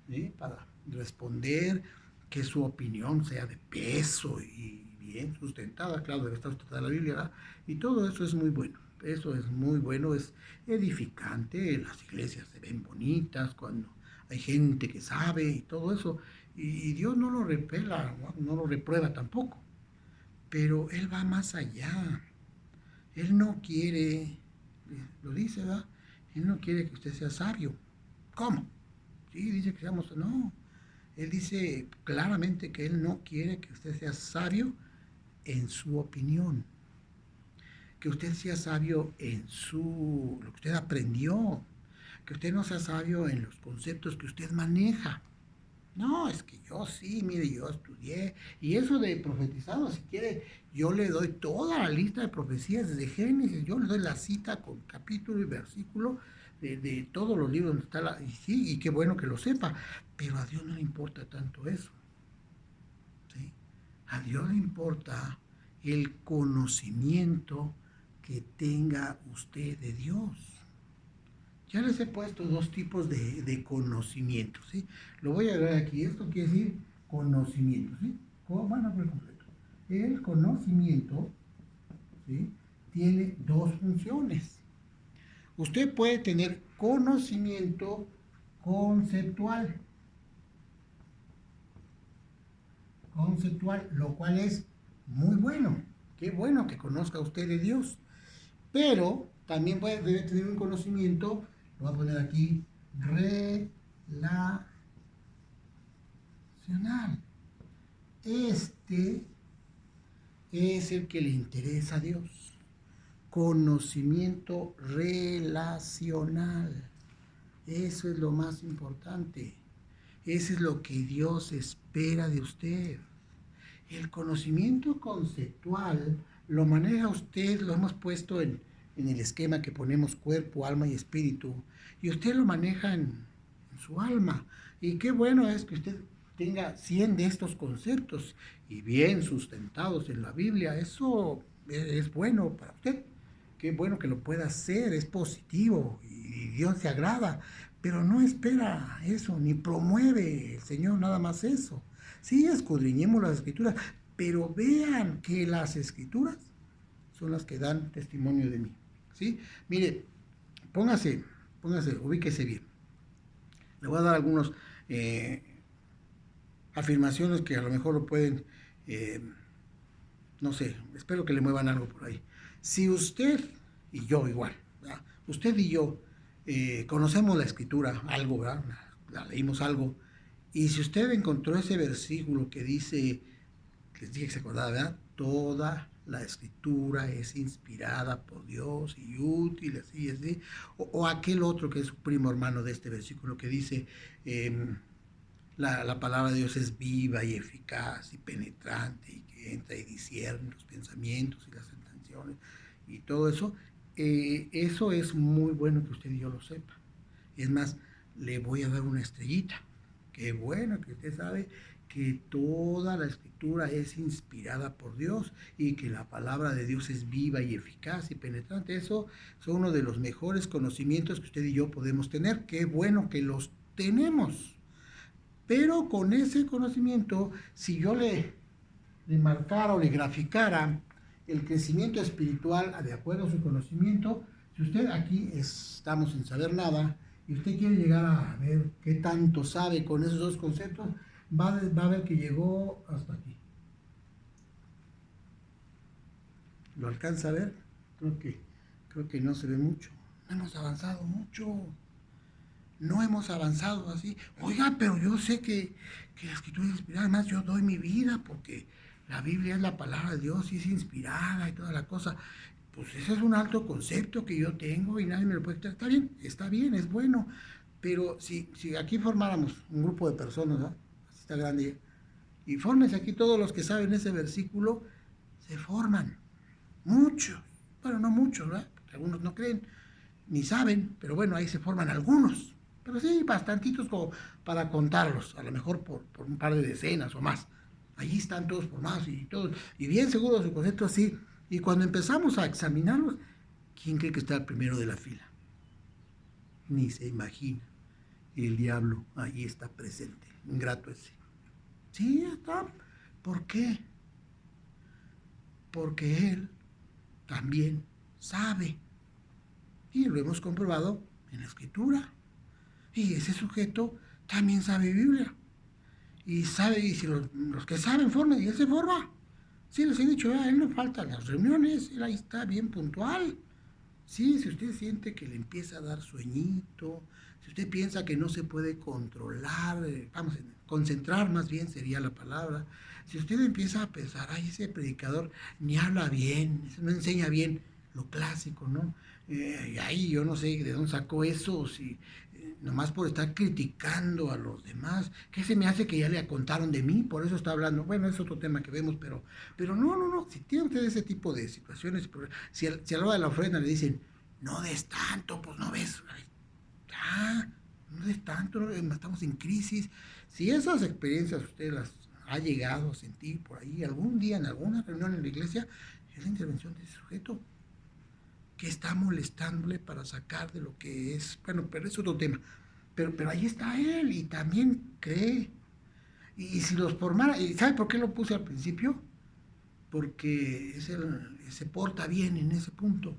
Speaker 1: ¿sí? Para responder, que su opinión sea de peso y bien sustentada, claro, debe estar sustentada en la Biblia, ¿verdad? Y todo eso es muy bueno. Eso es muy bueno, es edificante, las iglesias se ven bonitas cuando hay gente que sabe y todo eso, y Dios no lo repela, no lo reprueba tampoco, pero Él va más allá. Él no quiere, lo dice, ¿verdad? Él no quiere que usted sea sabio. ¿Cómo? Sí, dice que seamos, no. Él dice claramente que Él no quiere que usted sea sabio en su opinión, que usted sea sabio en lo que usted aprendió, que usted no sea sabio en los conceptos que usted maneja. No, es que yo sí, mire, yo estudié. Y eso de profetizado, si quiere, yo le doy toda la lista de profecías desde Génesis, yo le doy la cita con capítulo y versículo de todos los libros donde está y sí, y qué bueno que lo sepa, pero a Dios no le importa tanto eso. ¿Sí? A Dios le importa el conocimiento que tenga usted de Dios. Ya les he puesto dos tipos de conocimiento, ¿sí? Lo voy a ver aquí. Esto quiere decir conocimiento, ¿sí? Bueno, por completo. El conocimiento, ¿sí? Tiene dos funciones. Usted puede tener conocimiento conceptual, lo cual es muy bueno. Qué bueno que conozca usted de Dios. Pero también debe tener un conocimiento, lo voy a poner aquí, relacional. Este es el que le interesa a Dios. Conocimiento relacional. Eso es lo más importante. Eso es lo que Dios espera de usted. El conocimiento conceptual lo maneja usted, lo hemos puesto en el esquema que ponemos cuerpo, alma y espíritu, y usted lo maneja en su alma. Y qué bueno es que usted tenga 100 de estos conceptos y bien sustentados en la Biblia. Eso es bueno para usted. Qué bueno que lo pueda hacer, es positivo y Dios se agrada, pero no espera eso, ni promueve el Señor nada más eso. Sí, escudriñemos las escrituras, pero vean que las escrituras son las que dan testimonio de mí. ¿Sí? Mire, póngase, ubíquese bien. Le voy a dar algunas afirmaciones que a lo mejor lo pueden, no sé, espero que le muevan algo por ahí. Si usted y yo igual, ¿verdad? Usted y yo conocemos la escritura, algo, ¿verdad? La leímos algo, y si usted encontró ese versículo que dice, les dije que se acordaba, ¿verdad? Toda la escritura es inspirada por Dios y útil, así, así. O aquel otro que es su primo hermano de este versículo que dice, la palabra de Dios es viva y eficaz y penetrante y que entra y discierne los pensamientos y las intenciones y todo eso. Eso es muy bueno que usted y yo lo sepa. Es más, le voy a dar una estrellita. Qué bueno que usted sabe que toda la escritura es inspirada por Dios y que la palabra de Dios es viva y eficaz y penetrante. Eso es uno de los mejores conocimientos que usted y yo podemos tener. Qué bueno que los tenemos. Pero con ese conocimiento, si yo le marcara o le graficara el crecimiento espiritual de acuerdo a su conocimiento, si usted aquí estamos sin saber nada y usted quiere llegar a ver qué tanto sabe con esos dos conceptos, va a ver que llegó hasta aquí. ¿Lo alcanza a ver? Creo que no se ve mucho. No hemos avanzado mucho. No hemos avanzado así. Oiga, pero yo sé que la escritura es inspirada. Además, yo doy mi vida porque la Biblia es la palabra de Dios y es inspirada y toda la cosa. pues ese es un alto concepto que yo tengo y nadie me lo puede quitar. Está bien, es bueno. Pero si aquí formáramos un grupo de personas, ¿no? Así está grande, y fórmense aquí todos los que saben ese versículo, se forman. Muchos. Bueno, no muchos, ¿verdad? Porque algunos no creen, ni saben, pero bueno, ahí se forman algunos. Pero sí, bastantitos como para contarlos, a lo mejor por un par de decenas o más. Allí están todos formados y todos, y bien seguros de su concepto así. Y cuando empezamos a examinarlos, ¿quién cree que está el primero de la fila? Ni se imagina. El diablo ahí está presente. Ingrato ese. Sí, está. ¿Por qué? Porque él también sabe. Y lo hemos comprobado en la escritura. Y ese sujeto también sabe Biblia. Y sabe, y si los que saben forman, y él se forma. Sí, les he dicho, a él no faltan las reuniones, él ahí está bien puntual. Sí, si usted siente que le empieza a dar sueñito, si usted piensa que no se puede controlar, vamos, concentrar más bien sería la palabra, si usted empieza a pensar, ay, ese predicador ni habla bien, no enseña bien lo clásico, ¿no? Y ahí yo no sé de dónde sacó eso, o si nomás por estar criticando a los demás, ¿qué se me hace que ya le contaron de mí? Por eso está hablando, bueno, es otro tema que vemos, pero no, si tiene usted ese tipo de situaciones, si a la hora de la ofrenda le dicen, no des tanto, pues no ves, ya, no des tanto, no, estamos en crisis. Si esas experiencias usted las ha llegado a sentir por ahí algún día en alguna reunión en la iglesia, es la intervención de ese sujeto que está molestándole para sacar de lo que es, bueno, pero es otro tema. Pero ahí está él y también cree. Y si los formara, ¿y sabe por qué lo puse al principio? Porque se porta bien en ese punto.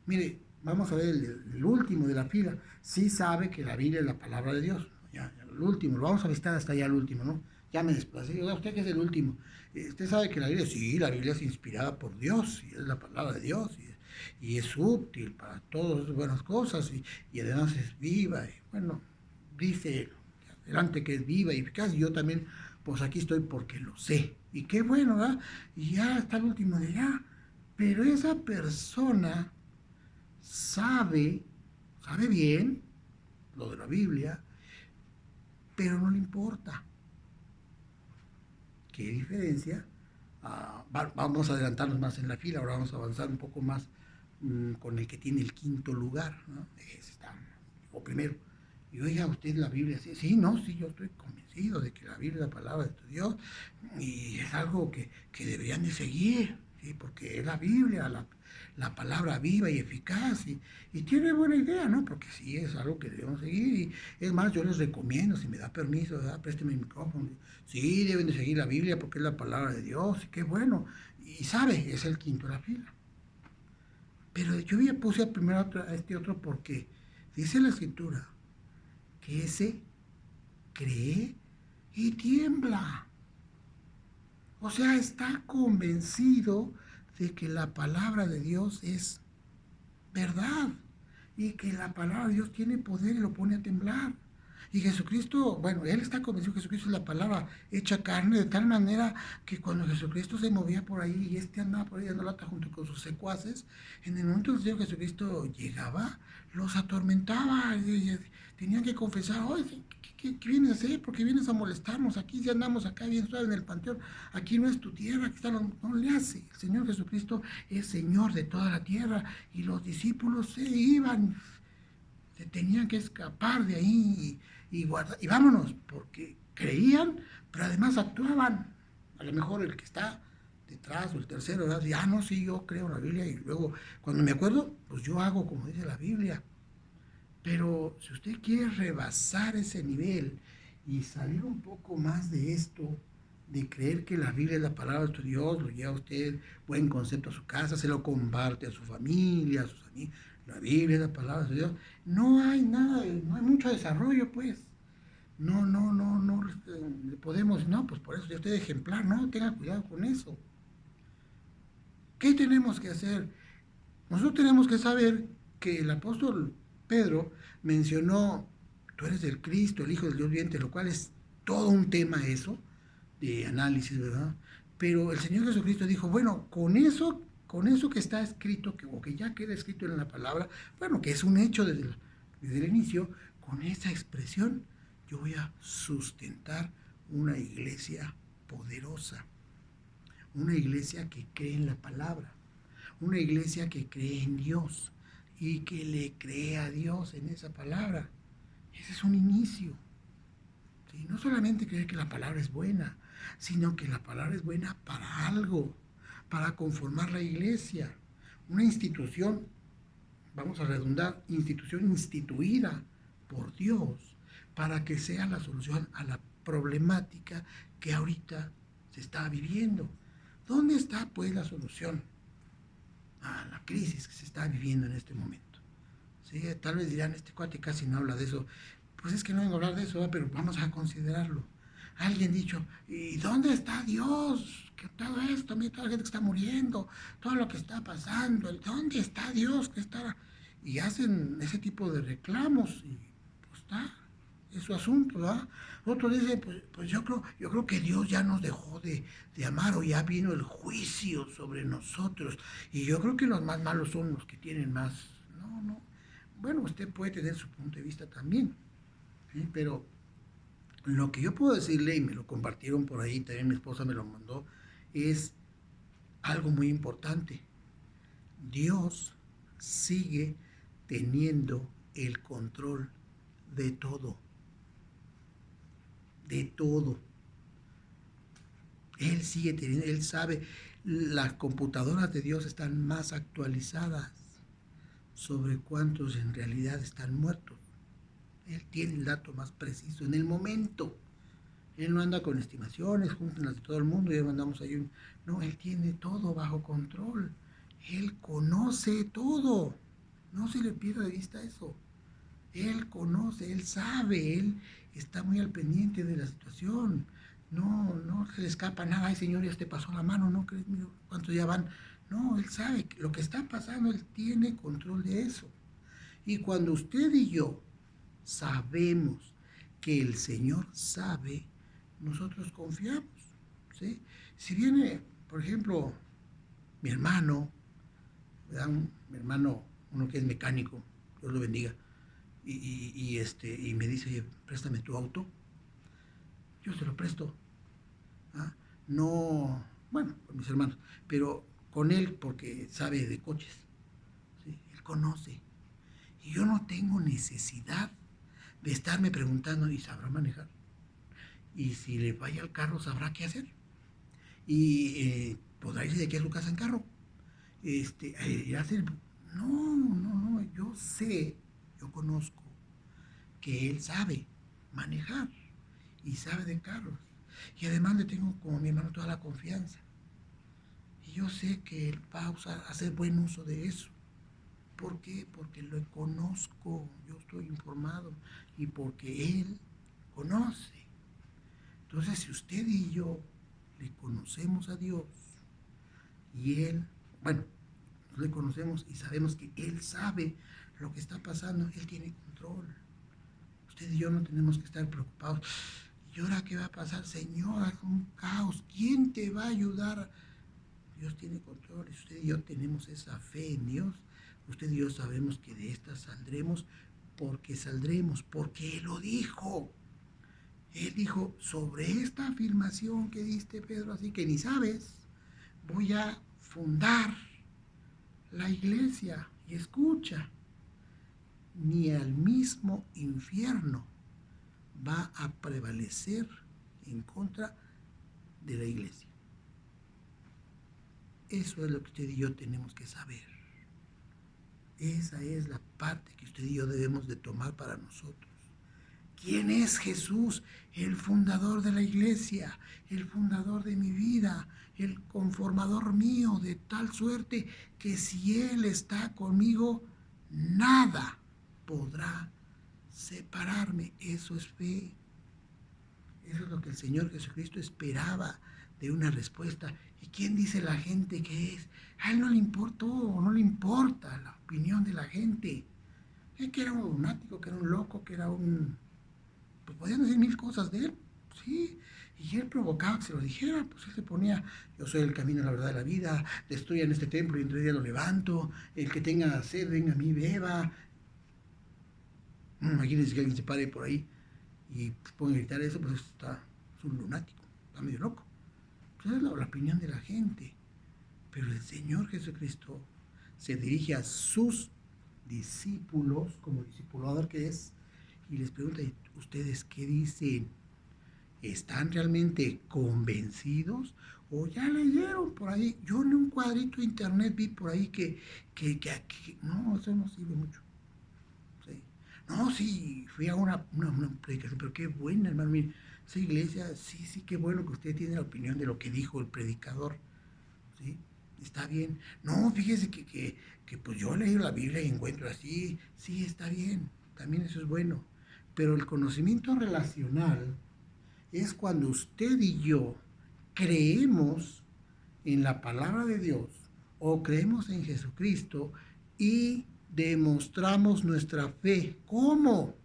Speaker 1: Mire, vamos a ver el último de la fila. Sí sabe que la Biblia es la palabra de Dios. Ya el último, lo vamos a visitar hasta allá el último, ¿no? Ya me desplacé. Oiga, usted que es el último. Usted sabe que la Biblia, sí, la Biblia es inspirada por Dios y es la palabra de Dios y es útil para todas las buenas cosas y además es viva. Y bueno, dice adelante que es viva y eficaz y yo también, pues aquí estoy porque lo sé. Y qué bueno, ¿verdad? Y ya está el último de ya. Pero esa persona sabe bien lo de la Biblia, pero no le importa. ¿Qué diferencia? Vamos a adelantarnos más en la fila, ahora vamos a avanzar un poco más con el que tiene el quinto lugar, ¿no? Ese está, o primero. Y oiga, usted la Biblia, sí, no, sí, yo estoy convencido de que la Biblia es la palabra de Dios y es algo que deberían de seguir, ¿sí? Porque es la Biblia, la palabra viva y eficaz y tiene buena idea, ¿no? Porque sí es algo que debemos seguir y es más, yo les recomiendo, si me da permiso, ¿verdad? Présteme el micrófono. Sí, deben de seguir la Biblia porque es la palabra de Dios y qué bueno. Y sabe, es el quinto de la fila. Pero yo ya puse primero a este otro porque dice la escritura que ese cree y tiembla. O sea, está convencido de que la palabra de Dios es verdad y que la palabra de Dios tiene poder y lo pone a temblar. Y Jesucristo, bueno, él está convencido que Jesucristo es la palabra hecha carne, de tal manera que cuando Jesucristo se movía por ahí y andaba por ahí dando lata junto con sus secuaces, en el momento en que Jesucristo llegaba, los atormentaba. Y tenían que confesar, oye, ¿qué vienes a hacer? ¿Por qué vienes a molestarnos? Aquí ya andamos acá bien suave en el panteón. Aquí no es tu tierra, aquí está no le hace. El Señor Jesucristo es Señor de toda la tierra y los discípulos se iban, se tenían que escapar de ahí y vámonos, porque creían, pero además actuaban. A lo mejor el que está detrás o el tercero, ¿verdad? No, sí, yo creo en la Biblia y luego cuando me acuerdo, pues yo hago como dice la Biblia. Pero si usted quiere rebasar ese nivel y salir un poco más de esto, de creer que la Biblia es la palabra de Dios, lo lleva usted buen concepto a su casa, se lo comparte a su familia, a sus amigos, la Biblia es la palabra de Dios, no hay nada, no hay mucho desarrollo, pues. No, podemos, no, pues por eso yo estoy ejemplar, no, tenga cuidado con eso. ¿Qué tenemos que hacer? Nosotros tenemos que saber que el apóstol Pedro mencionó, tú eres el Cristo, el Hijo del Dios viviente, lo cual es todo un tema eso, de análisis, ¿verdad? Pero el Señor Jesucristo dijo, bueno, con eso, con eso que está escrito, o que ya queda escrito en la palabra, bueno, que es un hecho desde el inicio, con esa expresión yo voy a sustentar una iglesia poderosa, una iglesia que cree en la palabra, una iglesia que cree en Dios y que le cree a Dios en esa palabra. Ese es un inicio. ¿Sí? No solamente creer que la palabra es buena, sino que la palabra es buena para algo, para conformar la iglesia, una institución, vamos a redundar, institución instituida por Dios, para que sea la solución a la problemática que ahorita se está viviendo. ¿Dónde está pues la solución a la crisis que se está viviendo en este momento? ¿Sí? Tal vez dirán, este cuate casi no habla de eso. Pues es que no vengo a hablar de eso, pero vamos a considerarlo. Alguien dicho, ¿y dónde está Dios? Que todo esto, mira, toda la gente que está muriendo, todo lo que está pasando, ¿dónde está Dios? Que está... Y hacen ese tipo de reclamos y pues está, es su asunto, ¿verdad? Otros dicen, pues yo creo que Dios ya nos dejó de amar o ya vino el juicio sobre nosotros. Y yo creo que los más malos son los que tienen más. No, no. Bueno, usted puede tener su punto de vista también, ¿sí? Pero lo que yo puedo decirle, y me lo compartieron por ahí, también mi esposa me lo mandó, es algo muy importante. Dios sigue teniendo el control de todo, de todo. Él sigue teniendo, Él sabe, las computadoras de Dios están más actualizadas sobre cuántos en realidad están muertos. Él tiene el dato más preciso en el momento. Él no anda con estimaciones, júntenlas de todo el mundo y ya mandamos ahí un... No, Él tiene todo bajo control. Él conoce todo. No se le pierda de vista eso. Él conoce, Él sabe, Él está muy al pendiente de la situación. No, no se le escapa nada. Ay, Señor, ya te pasó la mano, ¿no crees? Mira, ¿cuántos ya van? No, Él sabe lo que está pasando, Él tiene control de eso. Y cuando usted y yo sabemos que el Señor sabe, nosotros confiamos, ¿sí? Si viene, por ejemplo, mi hermano, ¿verdad? Mi hermano, uno que es mecánico, Dios lo bendiga, y me dice, oye, préstame tu auto, yo se lo presto. ¿Ah? No, bueno, con mis hermanos, pero con él porque sabe de coches, ¿sí? Él conoce. Y yo no tengo necesidad de estarme preguntando, ¿y sabrá manejar? Y si le vaya al carro, sabrá qué hacer. Y podrá irse de aquí a su casa en carro. Hacer... No, no, no, yo sé, yo conozco que él sabe manejar y sabe de carros. Y además le tengo como mi hermano toda la confianza. Y yo sé que él va a hacer buen uso de eso. ¿Por qué? Porque lo conozco, yo estoy informado y porque él conoce. Entonces, si usted y yo le conocemos a Dios y él, bueno, le conocemos y sabemos que él sabe lo que está pasando, él tiene control. Usted y yo no tenemos que estar preocupados. ¿Y ahora qué va a pasar? Señor, es un caos. ¿Quién te va a ayudar? Dios tiene control. Y usted y yo tenemos esa fe en Dios. Usted y yo sabemos que de esta saldremos, porque Él lo dijo. Él dijo, sobre esta afirmación que diste, Pedro, así que ni sabes, voy a fundar la iglesia. Y escucha, ni al mismo infierno va a prevalecer en contra de la iglesia. Eso es lo que usted y yo tenemos que saber. Esa es la parte que usted y yo debemos de tomar para nosotros. ¿Quién es Jesús? El fundador de la iglesia, el fundador de mi vida, el conformador mío, de tal suerte que si Él está conmigo, nada podrá separarme. Eso es fe. Eso es lo que el Señor Jesucristo esperaba de una respuesta. ¿Y quién dice la gente que es? A Él no le importó, no le importa la opinión de la gente. Que era un lunático, que era un loco, que era un... Pues podían decir mil cosas de Él. Sí, y él provocaba que se lo dijera, pues él se ponía, yo soy el camino, la verdad de la vida, estoy en este templo y en 3 días lo levanto, el que tenga sed, venga a mí, beba. Imagínense que alguien se pare por ahí y ponga a gritar eso, pues es un lunático, está medio loco. Pues esa es la opinión de la gente. Pero el Señor Jesucristo se dirige a sus discípulos, como discipulador que es, y les pregunta, ¿ustedes qué dicen? ¿Están realmente convencidos? ¿O ya leyeron por ahí? Yo en un cuadrito de internet vi por ahí que no, eso no sirve mucho. Sí. No, sí, fui a una predicación, pero qué buena, hermano. Mire, esa iglesia, sí, sí, qué bueno que usted tiene la opinión de lo que dijo el predicador. ¿Sí? Está bien. No, fíjese que pues yo he leído la Biblia y encuentro así. Sí, está bien. También eso es bueno. Pero el conocimiento relacional es cuando usted y yo creemos en la palabra de Dios o creemos en Jesucristo y demostramos nuestra fe. ¿Cómo?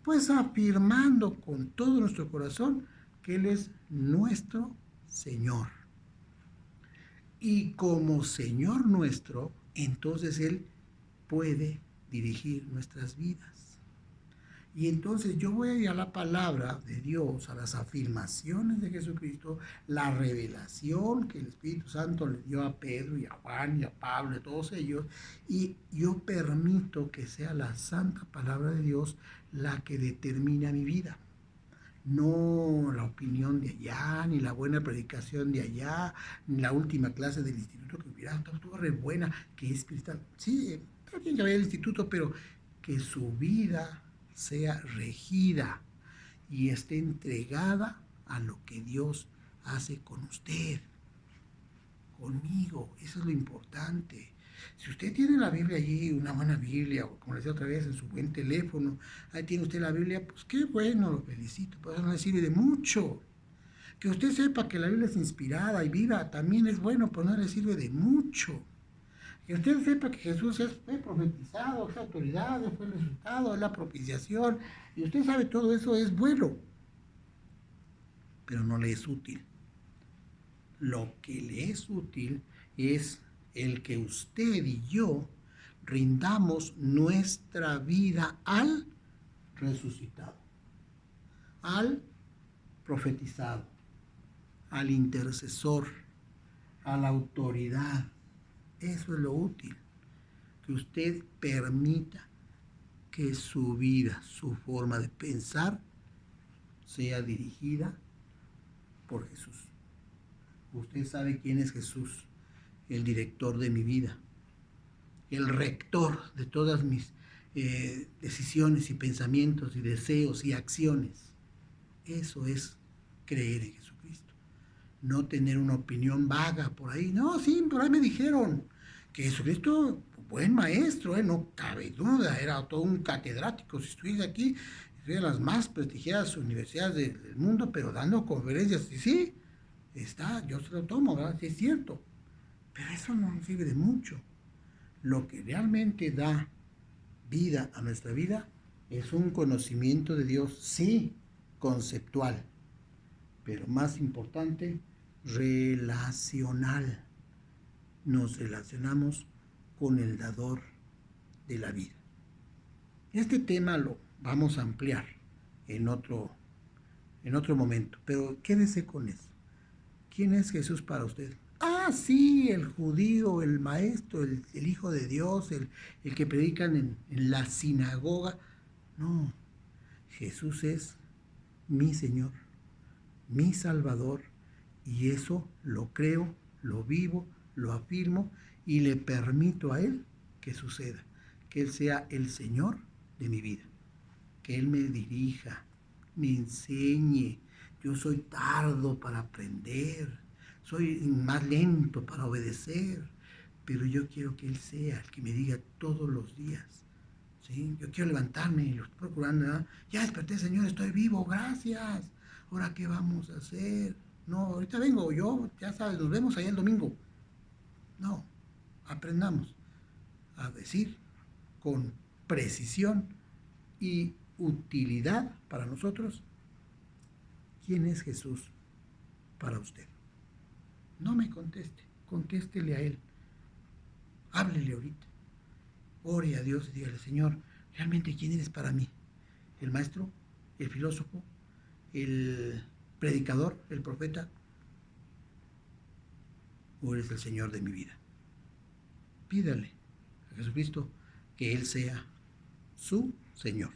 Speaker 1: Pues afirmando con todo nuestro corazón que Él es nuestro Señor. Y como Señor nuestro, entonces Él puede dirigir nuestras vidas. Y entonces yo voy a ir a la palabra de Dios, a las afirmaciones de Jesucristo, la revelación que el Espíritu Santo le dio a Pedro y a Juan y a Pablo, a todos ellos, y yo permito que sea la santa palabra de Dios la que determina mi vida. No la opinión de allá, ni la buena predicación de allá, ni la última clase del instituto que hubiera, estuvo re buena, que es cristal. Sí, está bien que vaya al instituto, pero que su vida sea regida y esté entregada a lo que Dios hace con usted, conmigo. Eso es lo importante. Si usted tiene la Biblia allí, una buena Biblia, o como le decía otra vez, en su buen teléfono, ahí tiene usted la Biblia, pues qué bueno, lo felicito, pues eso no le sirve de mucho. Que usted sepa que la Biblia es inspirada y viva también es bueno, pero no le sirve de mucho. Que usted sepa que Jesús fue profetizado, es autoridad, fue el resultado, es la propiciación, y usted sabe todo eso es bueno, pero no le es útil. Lo que le es útil es el que usted y yo rindamos nuestra vida al resucitado, al profetizado, al intercesor, a la autoridad. Eso es lo útil, que usted permita que su vida, su forma de pensar, sea dirigida por Jesús. Usted sabe quién es Jesús, el director de mi vida, el rector de todas mis decisiones y pensamientos y deseos y acciones. Eso es creer en Jesucristo. No tener una opinión vaga por ahí. No, sí, por ahí me dijeron que Jesucristo, buen maestro, no cabe duda, era todo un catedrático. Si estuviese aquí, estuviera en las más prestigiadas universidades del mundo, pero dando conferencias. Y sí, está, yo se lo tomo, ¿verdad? Sí, es cierto. Pero eso no nos sirve de mucho. Lo que realmente da vida a nuestra vida es un conocimiento de Dios, sí, conceptual, pero más importante, relacional. Nos relacionamos con el dador de la vida. Este tema lo vamos a ampliar en otro momento, pero quédese con eso. ¿Quién es Jesús para usted? Ah, sí, el judío, el maestro, el hijo de Dios, el que predican en la sinagoga. No, Jesús es mi Señor, mi Salvador, y eso lo creo, lo vivo, lo afirmo y le permito a Él que suceda, que Él sea el Señor de mi vida, que Él me dirija, me enseñe. Yo soy tardo para aprender, soy más lento para obedecer, pero yo quiero que Él sea el que me diga todos los días. ¿Sí? Yo quiero levantarme y lo estoy procurando, ¿verdad? Ya desperté, Señor, estoy vivo, gracias. Ahora, ¿qué vamos a hacer? No, ahorita vengo, yo, ya sabes, nos vemos allá el domingo. No, aprendamos a decir con precisión y utilidad para nosotros ¿quién es Jesús para usted? No me conteste, contéstele a Él. Háblele ahorita. Ore a Dios y dígale, Señor, ¿realmente quién eres para mí? ¿El maestro? ¿El filósofo? ¿El predicador? ¿El profeta? ¿O eres el Señor de mi vida? Pídale a Jesucristo que Él sea su Señor.